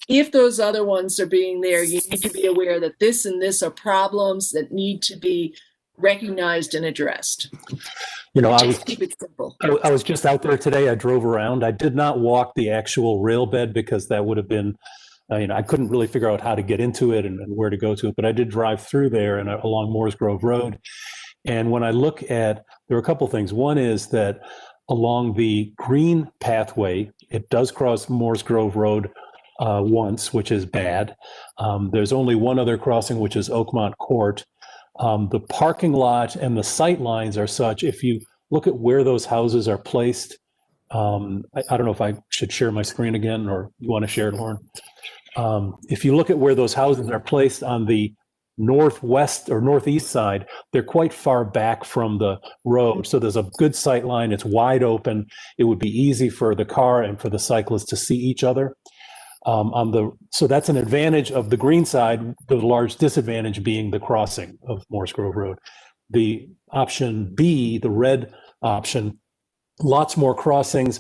If those other ones are being there, you need to be aware that this and this are problems that need to be recognized and addressed. Keep it simple. I was just out there today. I drove around. I did not walk the actual rail bed because that would have been, I couldn't really figure out how to get into it and where to go to it. But I did drive through there and along Moores Grove Road. And when I look at, there are a couple things. One is that along the green pathway, it does cross Moores Grove Road once, which is bad. There's only one other crossing, which is Oakmont Court. The parking lot and the sight lines are such, if you look at where those houses are placed, I don't know if I should share my screen again, or you want to share it, Lauren? If you look at where those houses are placed on the northwest or northeast side, they're quite far back from the road. So there's a good sight line. It's wide open. It would be easy for the car and for the cyclist to see each other. So that's an advantage of the green side, the large disadvantage being the crossing of Moores Grove Road. The option B, the red option, lots more crossings.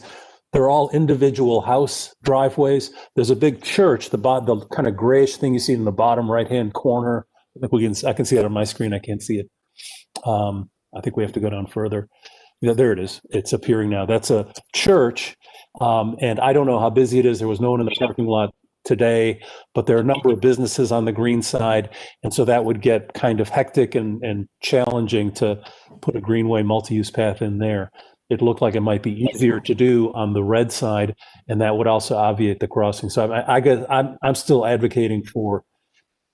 They're all individual house driveways. There's a big church, the kind of grayish thing you see in the bottom right-hand corner. I can see it on my screen. I can't see it. I think we have to go down further. There it is. It's appearing now. That's a church. And I don't know how busy it is. There was no one in the parking lot today, but there are a number of businesses on the green side. And so that would get kind of hectic and challenging to put a greenway multi-use path in there. It looked like it might be easier to do on the red side, and that would also obviate the crossing. So I guess I'm still advocating for,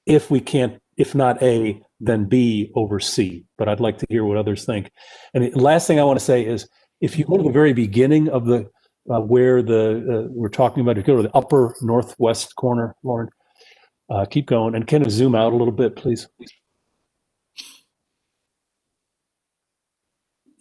if we can't, if not A, then B over C. But I'd like to hear what others think. And the last thing I want to say is, if you go to the very beginning of the where we're talking about, if you go to the upper northwest corner, Lauren, Keep going. And can you zoom out a little bit, please?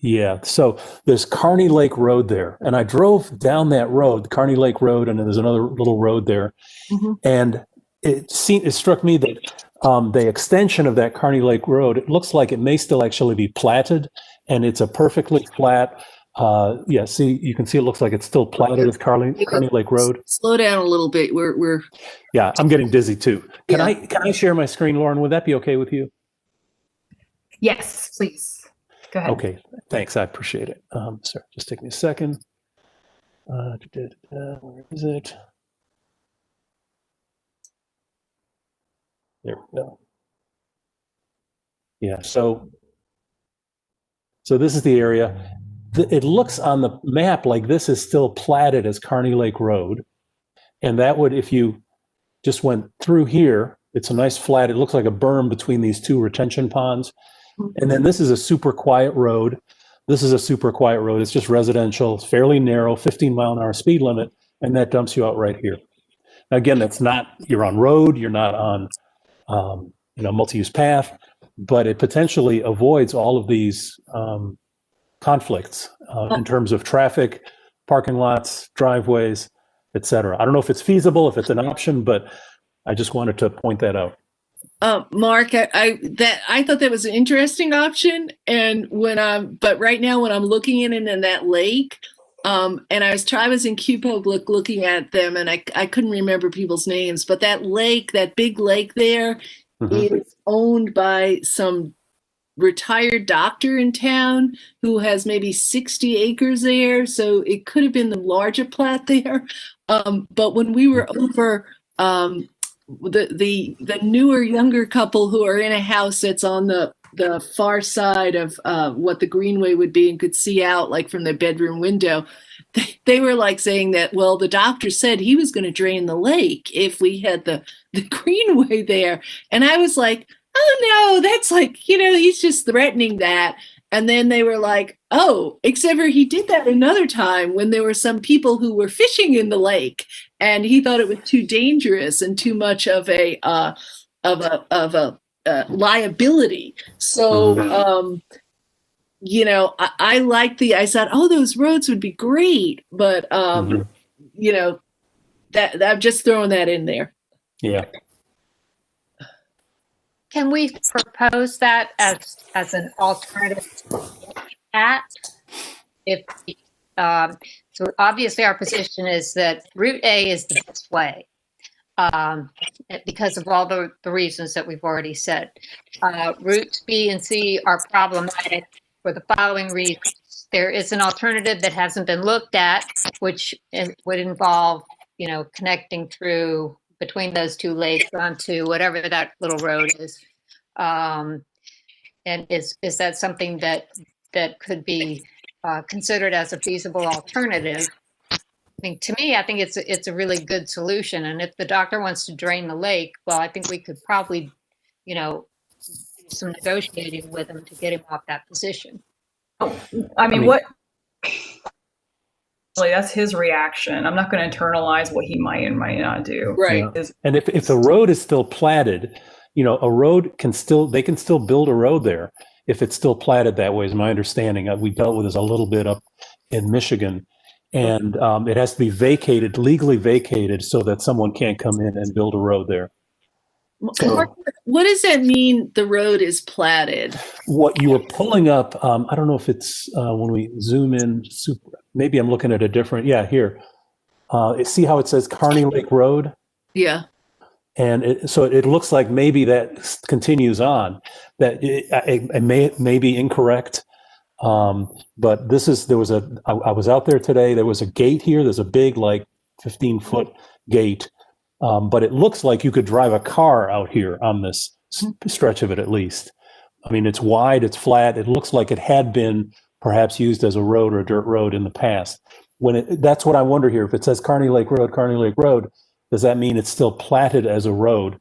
Yeah, so there's Kearney Lake Road there. And I drove down that road, Kearney Lake Road, and then there's another little road there. Mhm. And it struck me that the extension of that Kearney Lake Road, it looks like it may still actually be platted, and it's a perfectly flat. Yeah, see, you can see it looks like it's still platted as Kearney Lake Road. Slow down a little bit. We're Yeah, I'm getting dizzy too. Can Yeah. I share my screen, Lauren? Would that be okay with you? Yes, please. Go ahead. Okay, thanks. I appreciate it. Sorry, just take me a second. Where is it? There we go. Yeah, so this is the area. It looks on the map like this is still platted as Kearney Lake Road. And that would, if you just went through here, it's a nice flat, it looks like a berm between these two retention ponds. And then this is a super quiet road. This is a super quiet road. It's just residential, it's fairly narrow, 15-mile-an-hour speed limit, and that dumps you out right here. Now, again, that's not, you're on road, you're not on multi-use path, but it potentially avoids all of these conflicts in terms of traffic, parking lots, driveways, et cetera. I don't know if it's feasible, if it's an option, but I just wanted to point that out. Mark, I thought that was an interesting option, and but right now when I'm looking in that lake, and I was in Q Public looking at them, and I couldn't remember people's names, but that lake, that big lake there, is owned by some retired doctor in town who has maybe 60 acres there, so it could have been the larger plat there. But when we were over, the newer younger couple who are in a house that's on the far side of what the greenway would be and could see out like from their bedroom window, they were like saying that, well, the doctor said he was going to drain the lake if we had the greenway there. And I was like, oh no, that's like, he's just threatening that. And then they were like, oh, except for he did that another time when there were some people who were fishing in the lake, and he thought it was too dangerous and too much of a liability. So, I like I said, oh, those roads would be great, but that I'm just throwing that in there. Yeah. Can we propose that as an alternative at? So obviously our position is that Route A is the best way because of all the reasons that we've already said. Routes B and C are problematic for the following reasons. There is an alternative that hasn't been looked at, which would involve, connecting through between those two lakes onto whatever that little road is. And is that something that could be considered as a feasible alternative? I think it's a really good solution. And if the doctor wants to drain the lake, well, I think we could probably, do some negotiating with him to get him off that position. I mean, what? That's his reaction. I'm not going to internalize what he might and might not do. Right. Yeah. And if the road is still platted, a road they can still build a road there if it's still platted that way, is my understanding. We dealt with this a little bit up in Michigan, and it has to be legally vacated, so that someone can't come in and build a road there. So, what does that mean, the road is platted? What you were pulling up, I don't know if it's when we zoom in, maybe I'm looking at a different, here. See how it says Kearney Lake Road? Yeah. And so it looks like maybe that continues on. That it may be incorrect, but I was out there today. There was a gate here. There's a big, like 15-foot gate, but it looks like you could drive a car out here on this stretch of it at least. I mean, it's wide, it's flat. It looks like it had been perhaps used as a road or a dirt road in the past. That's what I wonder here. If it says Kearney Lake Road, does that mean it's still platted as a road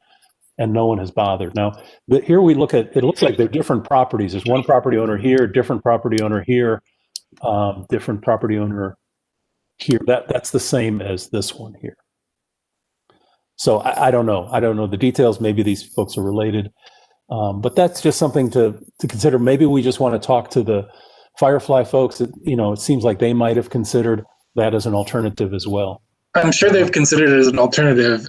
and no one has bothered? Now, here we look at, it looks like they're different properties. There's one property owner here, different property owner here, different property owner here. That's the same as this one here. So I don't know. I don't know the details. Maybe these folks are related. But that's just something to consider. Maybe we just want to talk to the Firefly folks. It seems like they might have considered that as an alternative as well. I'm sure they've considered it as an alternative,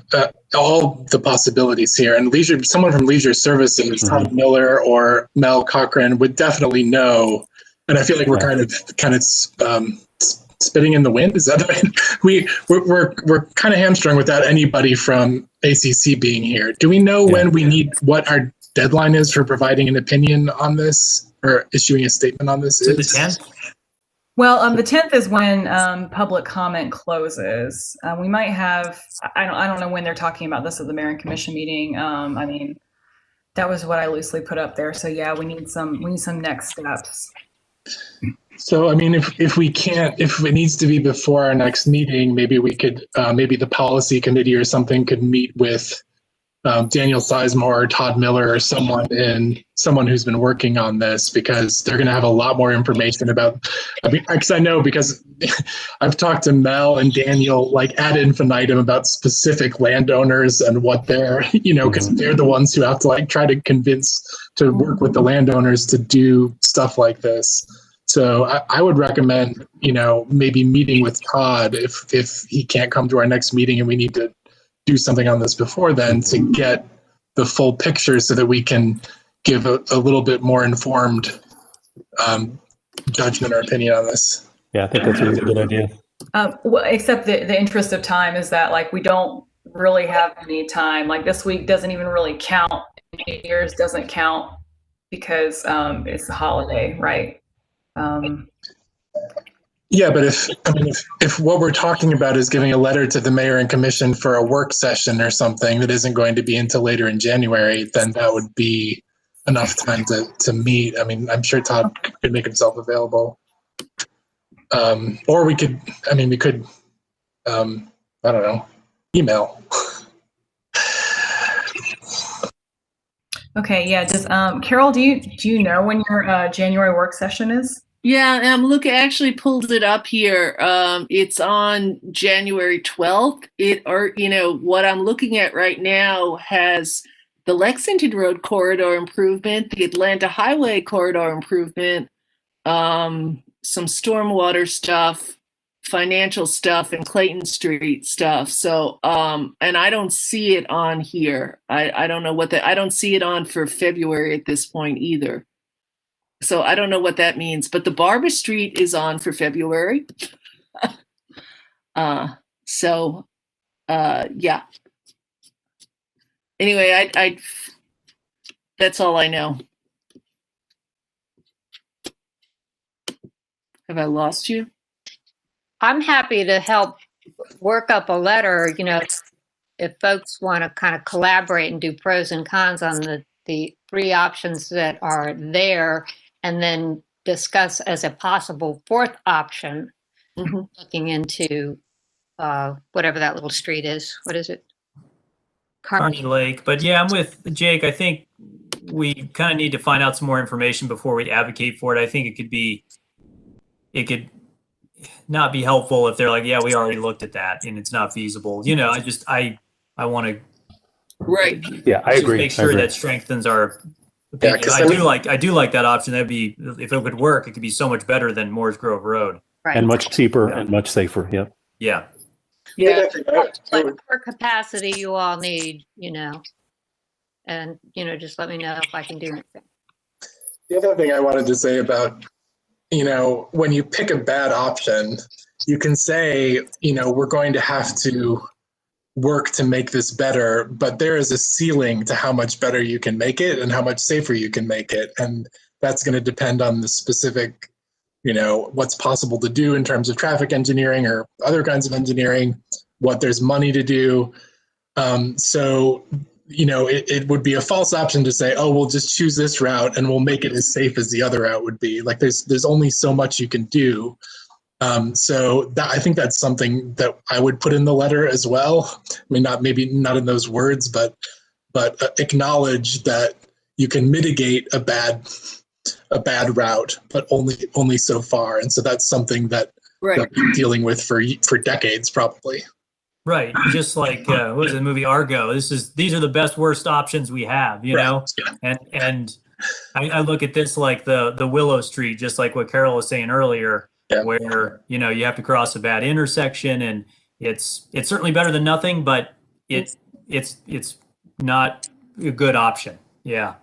all the possibilities here. And someone from Leisure Services, Todd Miller or Mel Cochran, would definitely know. And I feel like we're kind of spitting in the wind. Is that right? We're kind of hamstrung without anybody from ACC being here. Do we know what our deadline is for providing an opinion on this or issuing a statement on this? Is it the 10th? Well, the 10th is when public comment closes. We might have, I don't know when they're talking about this at the Mayor and Commission meeting. I mean, that was what I loosely put up there. So yeah, we need some next steps. So, I mean, if it needs to be before our next meeting, maybe we could, maybe the policy committee or something could meet with Daniel Sizemore or Todd Miller or someone who's been working on this, because they're going to have a lot more information about, because I know, because I've talked to Mel and Daniel like ad infinitum about specific landowners and what they're, because they're the ones who have to like try to convince to work with the landowners to do stuff like this. So I would recommend, maybe meeting with Todd if he can't come to our next meeting and we need to do something on this before then to get the full picture so that we can give a little bit more informed judgment or opinion on this. Yeah, I think that's a really good idea. Well, except the interest of time is that like we don't really have any time. Like this week doesn't even really count. 8 years doesn't count because it's the holiday, right? Yeah, but if what we're talking about is giving a letter to the mayor and commission for a work session or something that isn't going to be until later in January, then that would be enough time to meet. I mean, I'm sure Todd could make himself available. Or we could, I don't know, email. Okay, yeah. Does Carol, do you know when your January work session is? Yeah, I actually pulled it up here. It's on January 12th. What I'm looking at right now has the Lexington Road corridor improvement, the Atlanta Highway corridor improvement, some stormwater stuff, financial stuff, and Clayton Street stuff. So, and I don't see it on here. I don't know I don't see it on for February at this point either. So I don't know what that means, but the Barber Street is on for February. Yeah. Anyway, I that's all I know. Have I lost you? I'm happy to help work up a letter, if folks want to kind of collaborate and do pros and cons on the three options that are there, and then discuss as a possible fourth option, looking into whatever that little street is. What is it? Kearney Lake. But yeah, I'm with Jake. I think we kind of need to find out some more information before we advocate for it. I think it could not be helpful if they're like, yeah, we already looked at that and it's not feasible. I want to. Right. Yeah, I agree. Make sure that strengthens our opinion. Yeah, I do like that option. That'd be, if it would work, it could be so much better than Moores Grove Road. Right. And much cheaper and much safer. Yeah. Yeah. Yeah. Whatever capacity you all need, and, just let me know if I can do anything. The other thing I wanted to say about, when you pick a bad option, you can say, we're going to have to work to make this better, but there is a ceiling to how much better you can make it and how much safer you can make it. And that's going to depend on the specific, what's possible to do in terms of traffic engineering or other kinds of engineering, what there's money to do. It would be a false option to say, oh, we'll just choose this route and we'll make it as safe as the other route would be. Like there's only so much you can do. I think that's something that I would put in the letter as well. I mean, maybe not in those words, but acknowledge that you can mitigate a bad route, but only so far. And so that's something that we're dealing with for decades, probably. Right. Just like what was the movie Argo? These are the best worst options we have, you Right. know? Yeah. And I look at this like the Willow Street, just like what Carol was saying earlier, Yeah. where, you know, you have to cross a bad intersection, and it's certainly better than nothing, but it's not a good option. Yeah.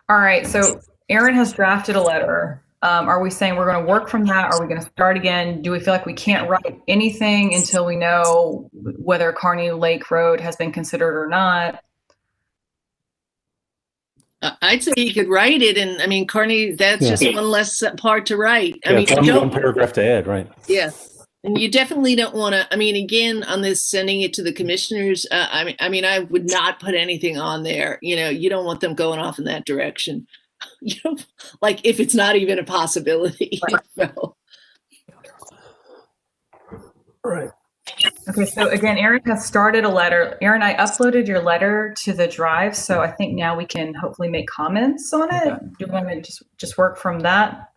All right, so Aaron has drafted a letter. Are we saying we're going to work from that? Are we going to start again? Do we feel like we can't write anything until we know whether Kearney Lake Road has been considered or not? I'd say you could write it, and I mean, Kearney, that's Yeah. just one less part to write. I Yeah, mean, it's you one don't, paragraph to add, right? yeah, and you definitely don't want to. I mean, again, on this sending it to the commissioners, I mean, I would not put anything on there. You know, you don't want them going off in that direction. You know, like if it's not even a possibility. So. Right. Okay, so again, Aaron has started a letter. Aaron, I uploaded your letter to the drive, so I think now we can hopefully make comments on it. Okay. Do you want to just work from that?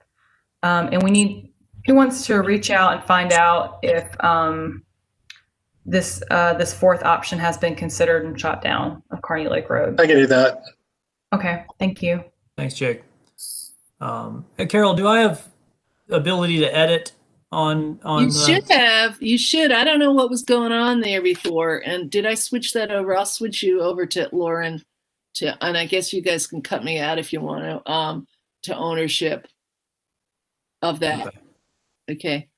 And we need, who wants to reach out and find out if this fourth option has been considered and shot down of Kearney Lake Road? I can do that. Okay, thank you. Thanks, Jake. Hey, Carol, do I have ability to edit on You should have. You should. I don't know what was going on there before. And did I switch that over? I'll switch you over to Lauren and I guess you guys can cut me out if you want to ownership of that. Okay.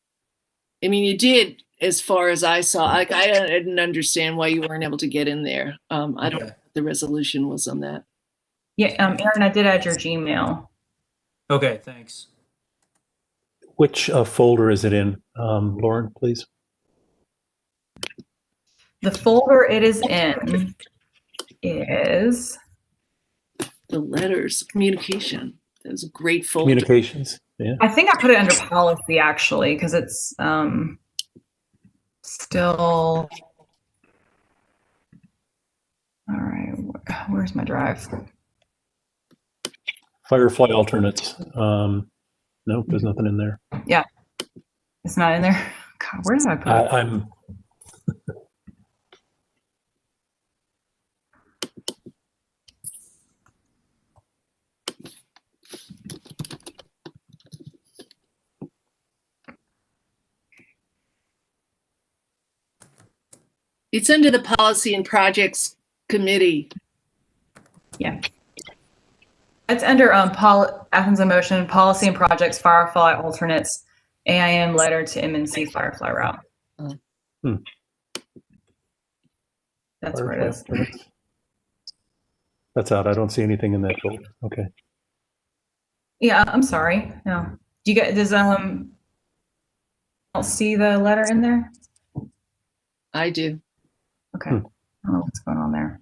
I mean, you did as far as I saw. Like, I didn't understand why you weren't able to get in there. I don't know what the resolution was on that. Yeah, Aaron, I did add your Gmail. Okay, thanks. Which folder is it in, Lauren, please? The folder it is in is the letters, communication. That was a great folder. Communications. Yeah. I think I put it under policy actually, because it's still. All right, where's my drive? Firefly alternates. Nope, there's nothing in there. Yeah, it's not in there. God, where did I put it? I'm. It's under the Policy and Projects Committee. Yeah. It's under Athens in Motion, Policy and Projects, Firefly Alternates, AIM letter to MNC Firefly route. That's where it is. That's out. I don't see anything in that folder. Okay. Yeah, I'm sorry. No. Do you guys, don't see the letter in there? I do. Okay. I don't know what's going on there.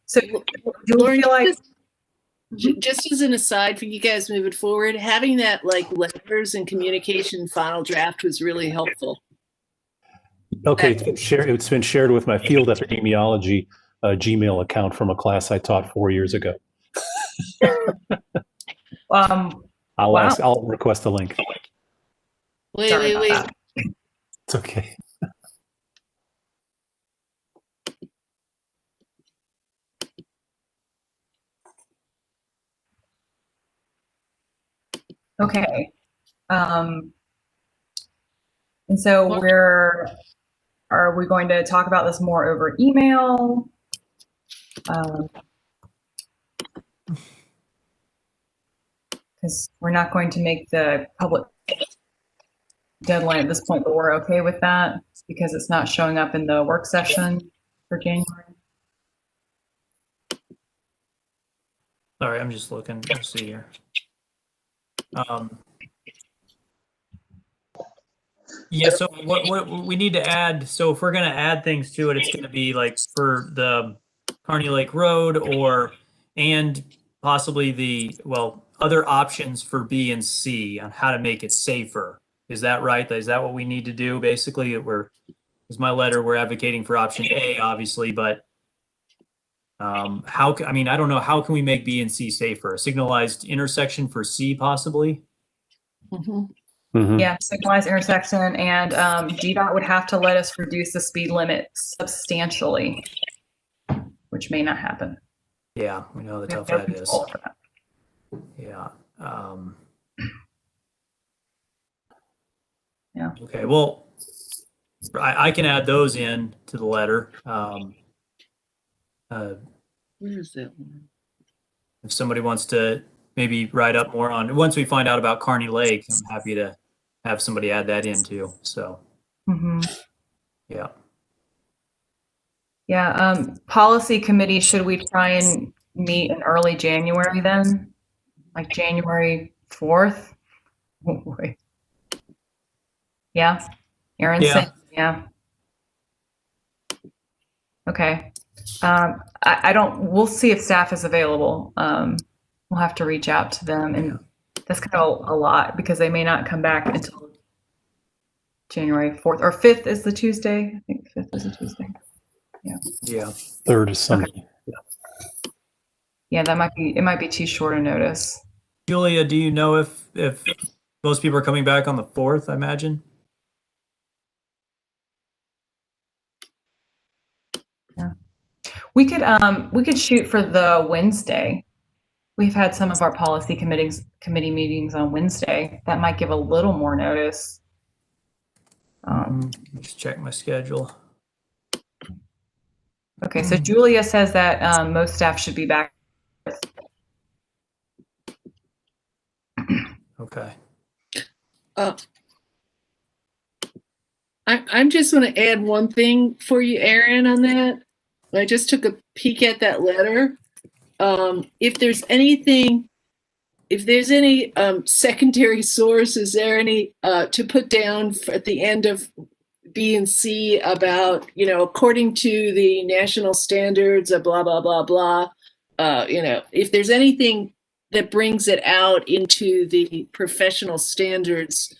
So do you Lauren, feel like just as an aside for you guys moving forward, having that like letters and communication final draft was really helpful. Okay, it's been shared with my field epidemiology Gmail account from a class I taught 4 years ago. I'll request a link. Wait. It's okay. Okay. And so are we going to talk about this more over email? Because we're not going to make the public deadline at this point, but we're okay with that because it's not showing up in the work session for January. Sorry, I'm just looking. Let's see here. Yeah, so what we need to add, so if we're going to add things to it, it's going to be like for the Kearney Lake Road and possibly other options for B and C on how to make it safer. Is that right? Is that what we need to do? Basically, is my letter, we're advocating for option A, obviously, but I don't know, how can we make B and C safer? A signalized intersection for C, possibly? Mm-hmm. Mhm. Yeah, signalized intersection, and GDOT would have to let us reduce the speed limit substantially, which may not happen. Yeah, we know how We have tough no that is. control over that. Yeah. Yeah. Okay. Well, I can add those in to the letter. Where is that one? If somebody wants to maybe write up more on, once we find out about Kearney Lake, I'm happy to have somebody add that in too. So, yeah. Yeah. Policy committee, should we try and meet in early January then? Like January 4th? Oh, boy. Yeah. Aaron Yeah. said, yeah. Okay. I don't, we'll see if staff is available. We'll have to reach out to them, and that's kind of a lot because they may not come back until January 4th or 5th is the Tuesday. I think 5th is a Tuesday. Yeah. 3rd is Sunday. Yeah, it might be too short a notice. Julia, do you know if most people are coming back on the 4th, I imagine? Yeah. We could shoot for the Wednesday. We've had some of our policy committee meetings on Wednesday. That might give a little more notice. Just check my schedule. Okay, so Julia says that most staff should be back. Okay. I'm just going to add one thing for you, Aaron, on that. I just took a peek at that letter. If there's any secondary source, is there any to put down at the end of B and C about, according to the national standards of blah, blah, blah, blah, if there's anything that brings it out into the professional standards,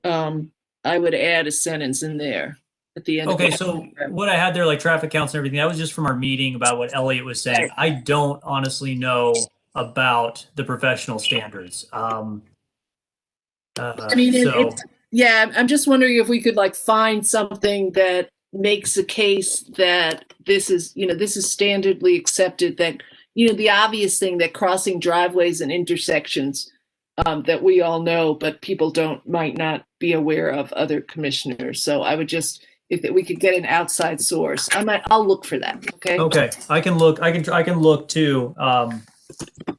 I would add a sentence in there at the end. Okay, so what I had there, like traffic counts and everything, that was just from our meeting about what Elliot was saying. Right. I don't honestly know about the professional standards. I'm just wondering if we could find something that makes a case that this is standardly accepted, that, the obvious thing that crossing driveways and intersections that we all know, but people might not be aware of, other commissioners. So I would just, if we could get an outside source, I'll look for that. Okay. Okay, I can look too,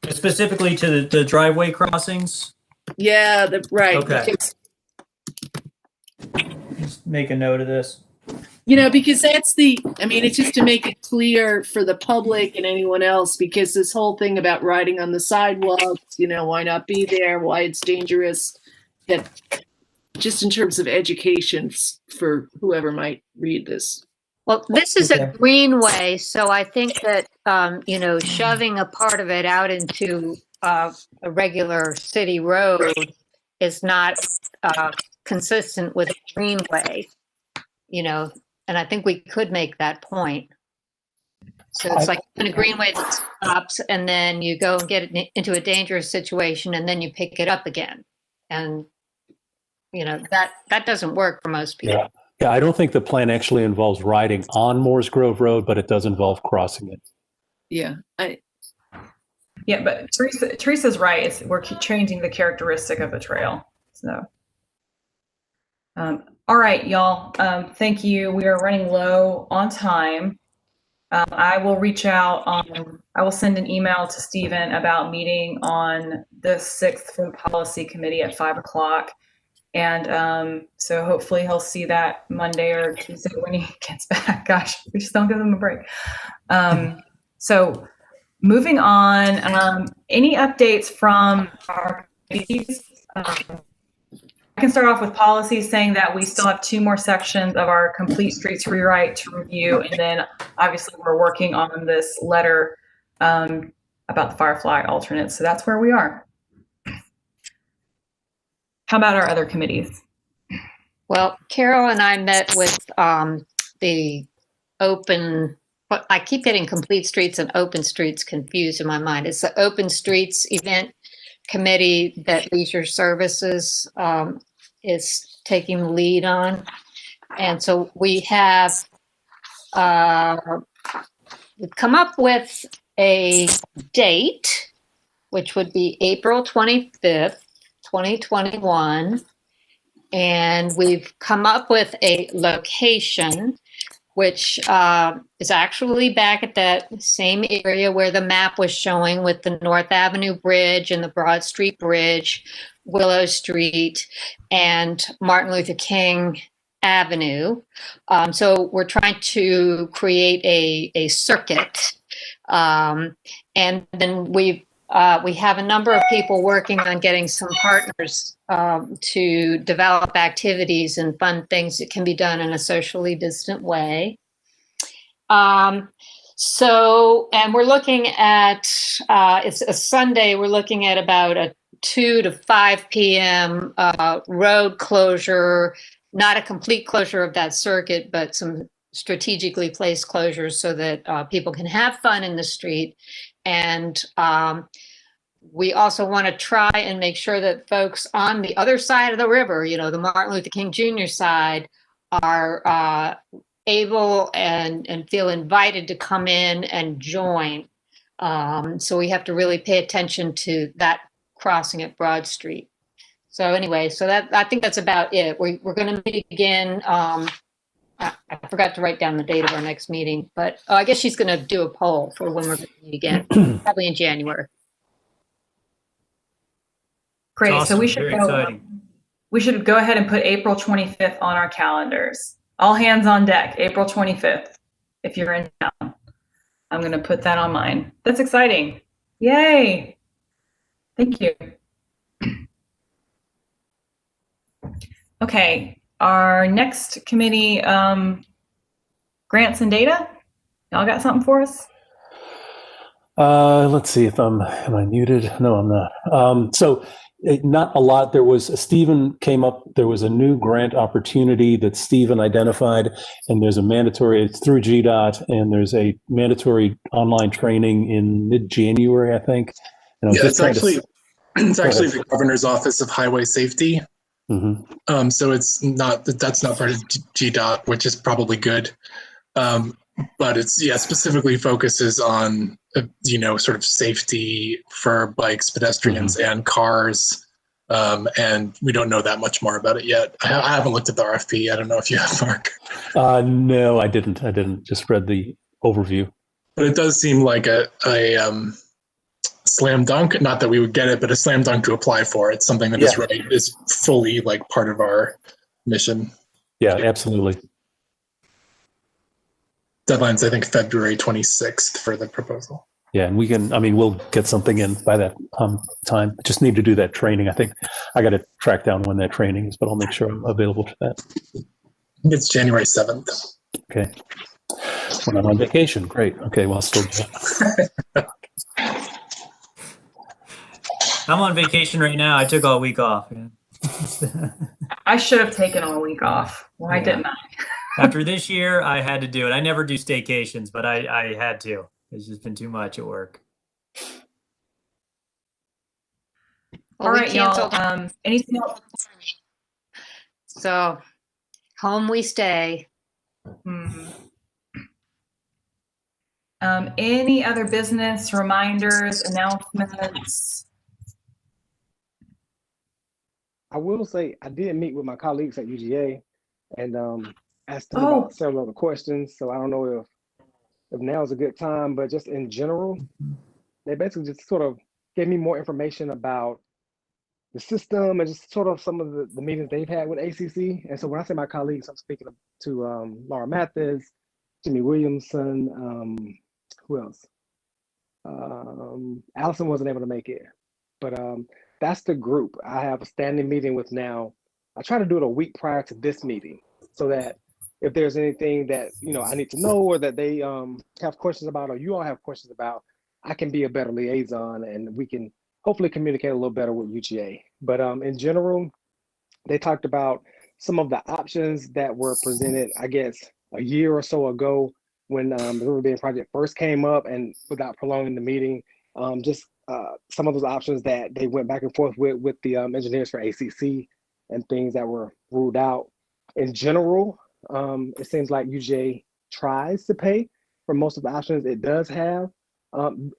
specifically to the driveway crossings. Yeah, right. Okay. Just make a note of this. Because it's just to make it clear for the public and anyone else, because this whole thing about riding on the sidewalks, why not be there, why it's dangerous, that just in terms of education for whoever might read this. Well, this is a greenway, so I think that, shoving a part of it out into a regular city road is not consistent with a greenway, and I think we could make that point. So it's like in a greenway that stops, and then you go and get it into a dangerous situation, and then you pick it up again. And, that doesn't work for most people. Yeah, I don't think the plan actually involves riding on Moores Grove Road, but it does involve crossing it. Yeah. Yeah, but Teresa's right. We're changing the characteristic of the trail. So, all right, y'all. Thank you. We are running low on time. I will reach out I will send an email to Stephen about meeting on the 6th for the policy committee at 5:00. And so hopefully he'll see that Monday or Tuesday when he gets back. Gosh, we just don't give him a break. So moving on, any updates from our committees? I can start off with policy, saying that we still have 2 more sections of our complete streets rewrite to review. And then obviously we're working on this letter about the Firefly alternates. So that's where we are. How about our other committees? Well, Carol and I met with the open, I keep getting complete streets and open streets confused in my mind. It's the open streets event committee that Leisure Services is taking the lead on. And so we have we've come up with a date, which would be April 25th, 2021. And we've come up with a location, which is actually back at that same area where the map was showing, with the North Avenue Bridge and the Broad Street Bridge, Willow Street, and Martin Luther King Avenue. So we're trying to create a circuit. And then we have a number of people working on getting some partners to develop activities and fun things that can be done in a socially distant way. So, and we're looking at, it's a Sunday, we're looking at about a 2 to 5 p.m. Road closure, not a complete closure of that circuit, but some strategically placed closures so that people can have fun in the street. And we also want to try and make sure that folks on the other side of the river, you know, the Martin Luther King Jr. side, are able and feel invited to come in and join. So we have to really pay attention to that crossing at Broad Street. So anyway, so that, I think that's about it. We're going to meet again. I forgot to write down the date of our next meeting, but I guess she's going to do a poll for when we're going to meet again, probably in January. Great. Awesome. So we should Very go, exciting. we should go ahead and put April 25th on our calendars. All hands on deck, April 25th, if you're in town. I'm going to put that on mine. That's exciting. Yay. Thank you. Okay, our next committee, grants and data. Y'all got something for us? Let's see if am I muted? No, I'm not. So not a lot. There was, Stephen came up, there was a new grant opportunity that Stephen identified, and there's a mandatory, it's through GDOT, and there's a mandatory online training in mid-January, I think. And I was Yeah, just it's trying actually, it's actually the Governor's Office of Highway Safety. Mm-hmm. So it's not, that's not part of GDOT, which is probably good. But it's, yeah, specifically focuses on, you know, sort of safety for bikes, pedestrians, and cars. And we don't know that much more about it yet. I haven't looked at the RFP. I don't know if you have, Mark. No, I didn't. Just read the overview. But it does seem like a slam dunk. Not that we would get it, but a slam dunk to apply for. It's something that is fully like part of our mission. Yeah, absolutely. Deadline's, I think, February 26th for the proposal. Yeah, and we can, I mean, we'll get something in by that time. Just need to do that training. I think I got to track down when that training is, but I'll make sure I'm available for that. It's January 7th. Okay. When I'm on vacation, great. Okay, well, I'll still do I'm on vacation right now. I took all week off. I should have taken all week off. Why didn't I? After this year, I had to do it. I never do staycations, but I had to. It's just been too much at work. All right, y'all. Anything else? So home we stay. Any other business, reminders, announcements? I will say I did meet with my colleagues at UGA and asked them about several other questions. So I don't know if now is a good time, but just in general, they basically just sort of gave me more information about the system and just sort of some of the meetings they've had with ACC. And so when I say my colleagues, I'm speaking to Laura Mathis, Jimmy Williamson, who else? Allison wasn't able to make it, but that's the group I have a standing meeting with now. I try to do it a week prior to this meeting so that if there's anything that, you know, I need to know or that they have questions about or you all have questions about, I can be a better liaison and we can hopefully communicate a little better with UGA. But in general, they talked about some of the options that were presented, I guess, a year or so ago when the River Bend project first came up, and without prolonging the meeting, just some of those options that they went back and forth with the engineers for ACC. and things that were ruled out. In general, it seems like UGA tries to pay for most of the options it does have.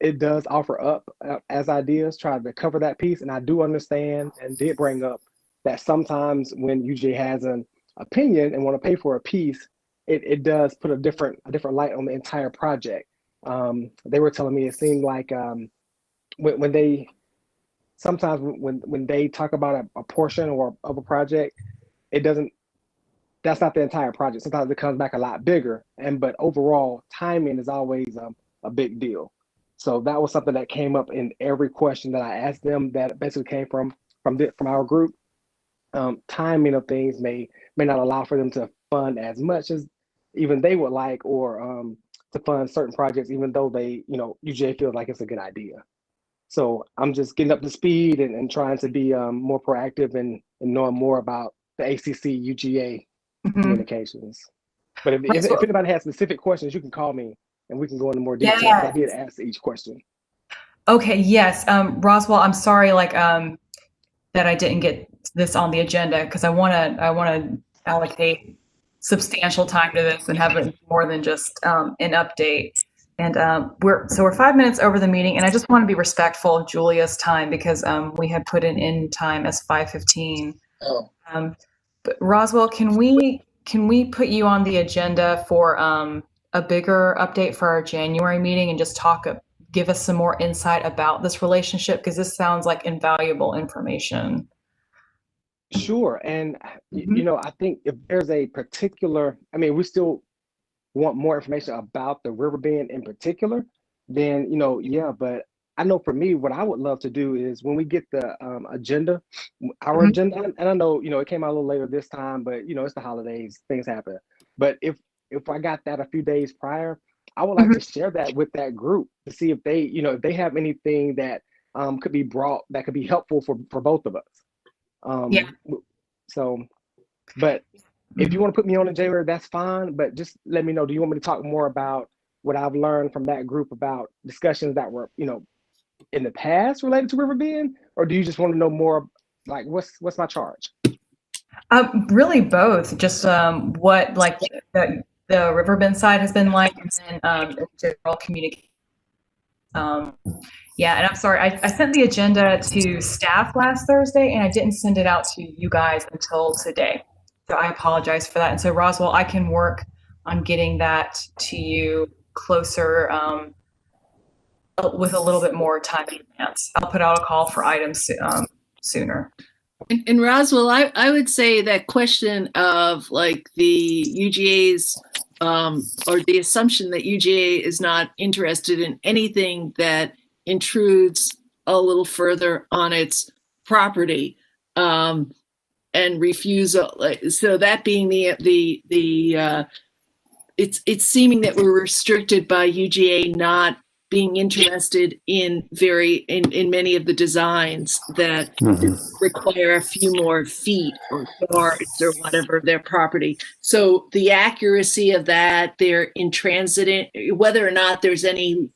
It does offer up as ideas, try to cover that piece. And I do understand and did bring up that sometimes when UGA has an opinion and want to pay for a piece, it does put a different light on the entire project. They were telling me it seemed like when they sometimes when they talk about a portion or of a project, it doesn't. That's not the entire project. Sometimes it comes back a lot bigger, but overall timing is always a big deal. So that was something that came up in every question that I asked them. That basically came from our group. Timing of things may not allow for them to fund as much as even they would like, or to fund certain projects, even though they, UGA feels like it's a good idea. So I'm just getting up to speed and trying to be more proactive and knowing more about the ACC UGA communications. But if anybody has specific questions, you can call me and we can go into more detail. Yeah. I did ask each question. Okay. Yes. Roswell, I'm sorry, that I didn't get this on the agenda, because I want to allocate substantial time to this and have it more than just an update. And we're 5 minutes over the meeting, and I just want to be respectful of Julia's time, because we had put an end time as 5:15. Oh. But Roswell, can we put you on the agenda for a bigger update for our January meeting and just give us some more insight about this relationship, because this sounds like invaluable information. Sure. And, I think if there's a particular, we still want more information about the river bend in particular, then, yeah, but I know for me, what I would love to do is when we get the agenda, our agenda, and I know, it came out a little later this time, but, it's the holidays, things happen. But if I got that a few days prior, I would like to share that with that group to see if they, if they have anything that could be brought that could be helpful for both of us. Yeah. So, but if you want to put me on in January, that's fine. But just let me know. Do you want me to talk more about what I've learned from that group about discussions that were, in the past related to River Bend, or do you just want to know more? Like, what's my charge? Really both. Just what the River Bend side has been like, and then general communication. Yeah, and I'm sorry, I sent the agenda to staff last Thursday, and I didn't send it out to you guys until today. So I apologize for that. And so Roswell, I can work on getting that to you closer, with a little bit more time in advance. I'll put out a call for items sooner. And Roswell, I would say that question of like the UGA's or the assumption that UGA is not interested in anything that intrudes a little further on its property, and refusal. So that being it's seeming that we're restricted by UGA not being interested in many of the designs that require a few more feet or yards or whatever their property. So the accuracy of that, they're intransigent, whether or not there's any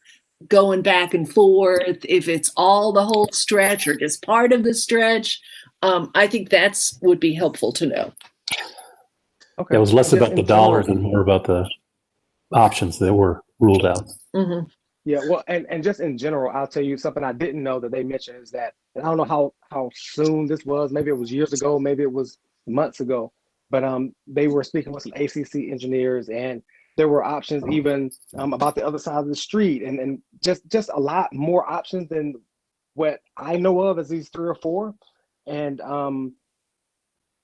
going back and forth, if it's all the whole stretch or just part of the stretch, I think that's would be helpful to know. Okay. It was less about the dollars and more about the options that were ruled out. Mm-hmm. Yeah, well, and just in general, I'll tell you something I didn't know that they mentioned is that, and I don't know how soon this was, maybe it was years ago, maybe it was months ago, but they were speaking with some ACC engineers, and there were options even about the other side of the street, and just a lot more options than what I know of as these 3 or 4, and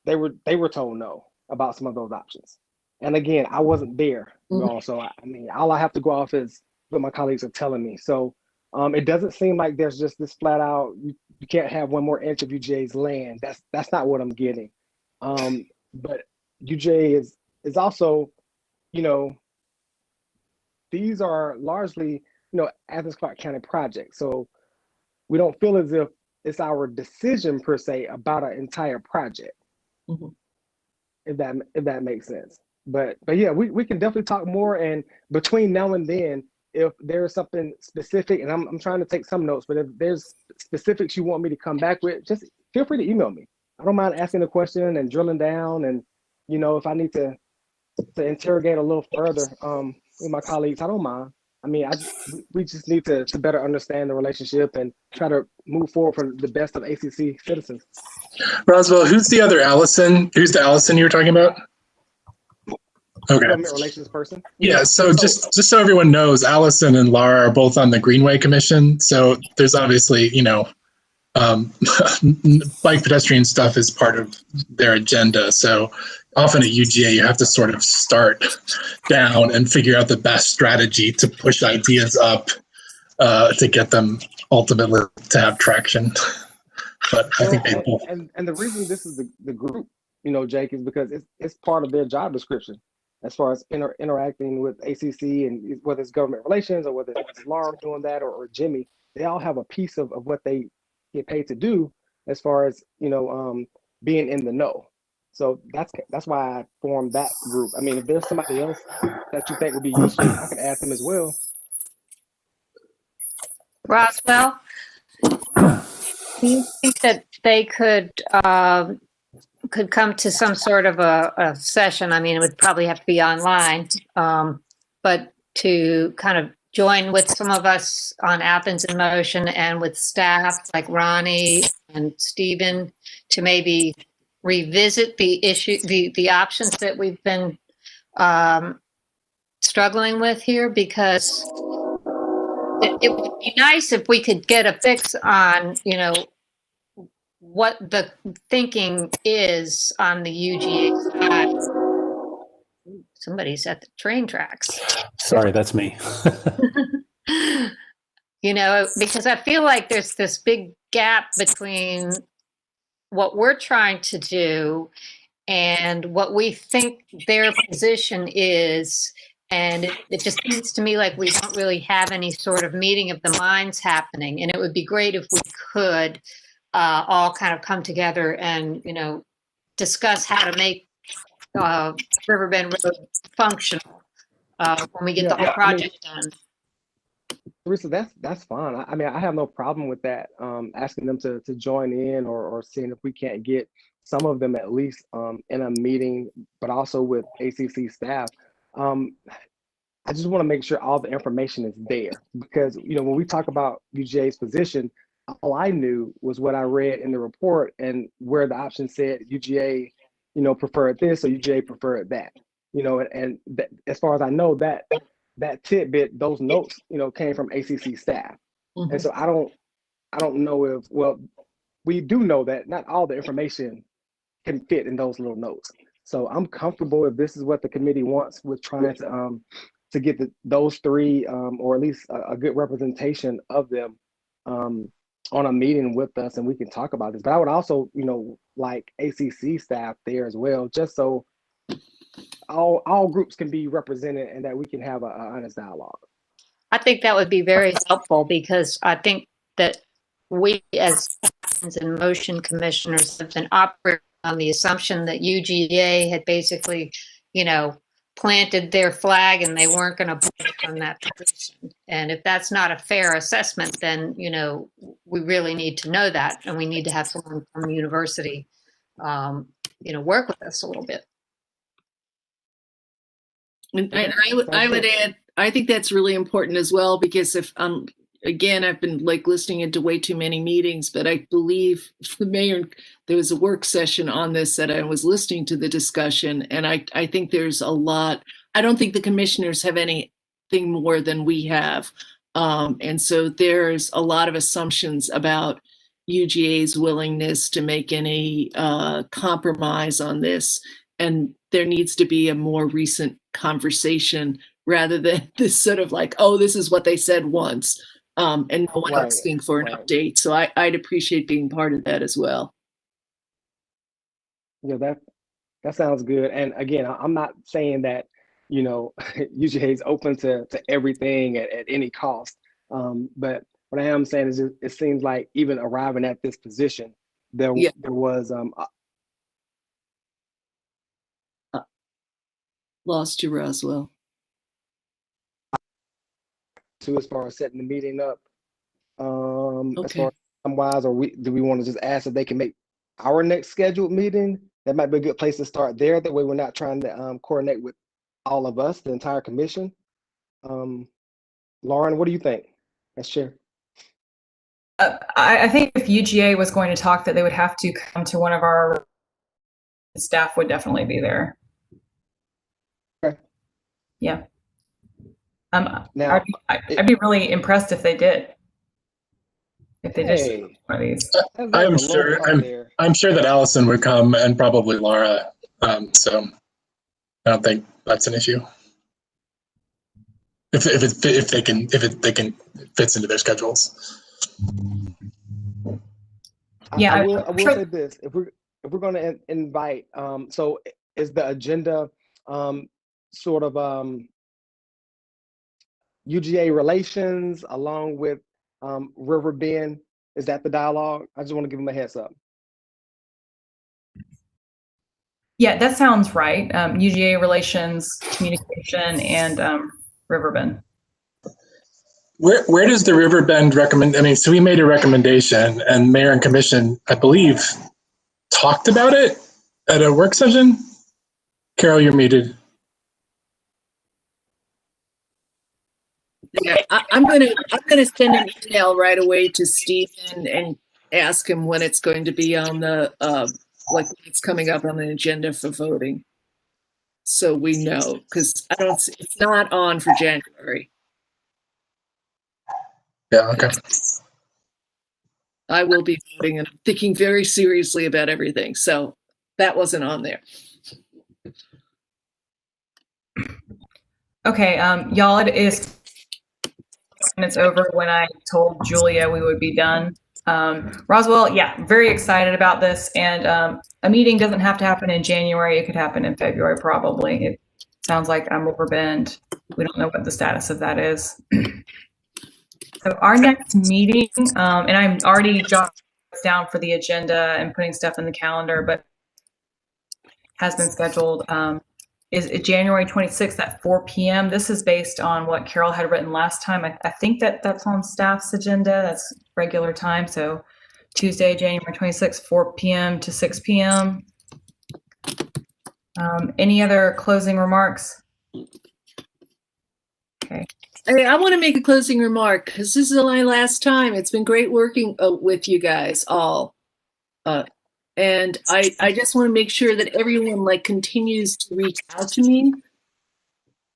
they were told no about some of those options. And again, I wasn't there, so all I have to go off is what my colleagues are telling me. So it doesn't seem like there's just this flat out, you can't have 1 more inch of UGA's land. That's not what I'm getting. But UGA is also, these are largely, Athens-Clarke County projects. So we don't feel as if it's our decision per se about an entire project, if that makes sense. But yeah, we can definitely talk more. And between now and then, if there's something specific, and I'm trying to take some notes, but if there's specifics you want me to come back with, just feel free to email me. I don't mind asking a question and drilling down, and if I need to interrogate a little further with my colleagues, I don't mind. I mean, we just need to better understand the relationship and try to move forward for the best of ACC citizens. Roswell, who's the other Allison? Who's the Allison you were talking about? Okay. Government relations person. Yeah, so just so everyone knows, Allison and Laura are both on the Greenway Commission. So there's obviously, bike pedestrian stuff is part of their agenda. So often at UGA, you have to sort of start down and figure out the best strategy to push ideas up to get them ultimately to have traction. But I think they both. And the reason this is the group, Jake, is because it's part of their job description as far as interacting with ACC, and whether it's government relations or whether it's Laura doing that or Jimmy, they all have a piece of what they get paid to do as far as being in the know. So that's why I formed that group. I mean, if there's somebody else that you think would be useful, I can add them as well. Roswell, do you think that they could come to some sort of a session? I mean, it would probably have to be online, but to kind of join with some of us on Athens in Motion and with staff like Ronnie and Stephen to maybe revisit the issue, the options that we've been struggling with here, because it would be nice if we could get a fix on, what the thinking is on the UGA side. Somebody's at the train tracks. Sorry, that's me. Because I feel like there's this big gap between what we're trying to do and what we think their position is. And it just seems to me like we don't really have any sort of meeting of the minds happening. And it would be great if we could all kind of come together and, discuss how to make Riverbend Road functional when we get the whole project done. Teresa, that's fine. I mean, I have no problem with that. Asking them to join in or seeing if we can't get some of them at least in a meeting, but also with ACC staff. I just want to make sure all the information is there, because when we talk about UGA's position, all I knew was what I read in the report and where the option said UGA, preferred this or UGA preferred that, and that, as far as I know, that tidbit, those notes, came from ACC staff. Mm-hmm. And so I don't know if, well, we do know that not all the information can fit in those little notes. So I'm comfortable if this is what the committee wants with trying to get those three, or at least a good representation of them on a meeting with us, and we can talk about this. But I would also, like ACC staff there as well, just so all groups can be represented and that we can have an honest dialogue. I think that would be very helpful, because I think that we as Athens in Motion commissioners have been operating on the assumption that UGA had basically, planted their flag and they weren't going to budge on that position. And if that's not a fair assessment, then, we really need to know that. And we need to have someone from the university, work with us a little bit. And I would add, I think that's really important as well, because if again, I've been listening into way too many meetings, but I believe the mayor, there was a work session on this that I was listening to the discussion, and I think there's a lot. I don't think the commissioners have anything more than we have, and so there's a lot of assumptions about UGA's willingness to make any compromise on this, and there needs to be a more recent conversation rather than this sort of oh, this is what they said once. And no one asking for an update. So I'd appreciate being part of that as well. Yeah, that sounds good. And again, I'm not saying that, UGA is open to everything at any cost. But what I am saying is it seems like even arriving at this position, there was lost you, Roswell. As far as setting the meeting up, okay. As far as time-wise, or do we want to just ask if they can make our next scheduled meeting, that might be a good place to start there. That way we're not trying to coordinate with all of us, the entire commission. Lauren, what do you think as chair? I think if UGA was going to talk, that they would have to come to one of our staff would definitely be there. Okay. Yeah. Now, I'd be really impressed if they did. If they did hey, one of these. I'm sure. I'm sure that Allison would come, and probably Laura. So I don't think that's an issue. If they can fits into their schedules. Yeah, I will say this: if we're going to invite, so is the agenda sort of UGA relations along with River Bend? Is that the dialogue? I just want to give them a heads up. Yeah, that sounds right. UGA relations, communication, and Riverbend. Where does the Riverbend recommend? I mean, so we made a recommendation, and Mayor and Commission, I believe, talked about it at a work session. Carol, you're muted. Yeah, I'm gonna send an email right away to Stephen and ask him when it's going to be on the like it's coming up on the agenda for voting, so we know, because it's not on for January. Yeah. Okay. I will be voting, and I'm thinking very seriously about everything, so that wasn't on there. Okay, y'all, it is minutes over when I told Julia we would be done. Roswell, yeah, very excited about this. And a meeting doesn't have to happen in January. It could happen in February, probably. It sounds like Riverbend. We don't know what the status of that is. So our next meeting, and I'm already jotting down for the agenda and putting stuff in the calendar, but has been scheduled, is January 26th at 4 p.m. This is based on what Carol had written last time. I think that's on staff's agenda. That's regular time. So Tuesday, January 26th, 4 p.m. to 6 p.m. Any other closing remarks? Okay. Hey, I want to make a closing remark because this is my last time. It's been great working with you guys all. And I just want to make sure that everyone continues to reach out to me.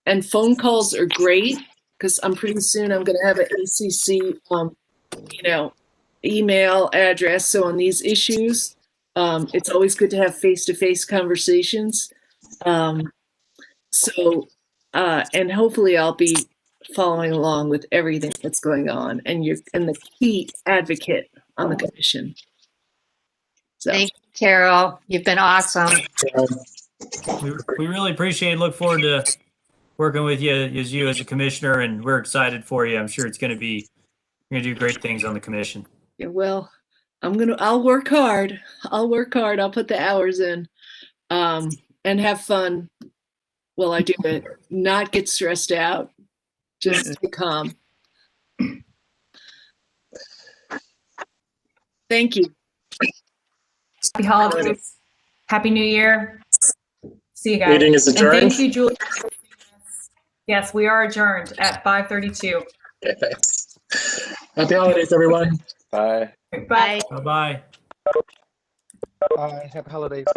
And phone calls are great because I'm pretty soon I'm going to have an ACC, email address. So on these issues, it's always good to have face-to-face conversations. And hopefully I'll be following along with everything that's going on, and you're the key advocate on the commission. So. Thank you, Carol. You've been awesome. We really appreciate it. Look forward to working with you as a commissioner, and we're excited for you. I'm sure you're going to do great things on the commission. Yeah, well, I'll work hard. I'll put the hours in, and have fun while I do it. Not get stressed out. Just stay calm. Thank you. Happy holidays. Happy New Year. See you guys. Meeting is adjourned. And thank you, Julie. Yes, we are adjourned at 5:32. Okay, thanks. Happy holidays, everyone. Bye. Bye. Bye-bye. Bye. Happy holidays.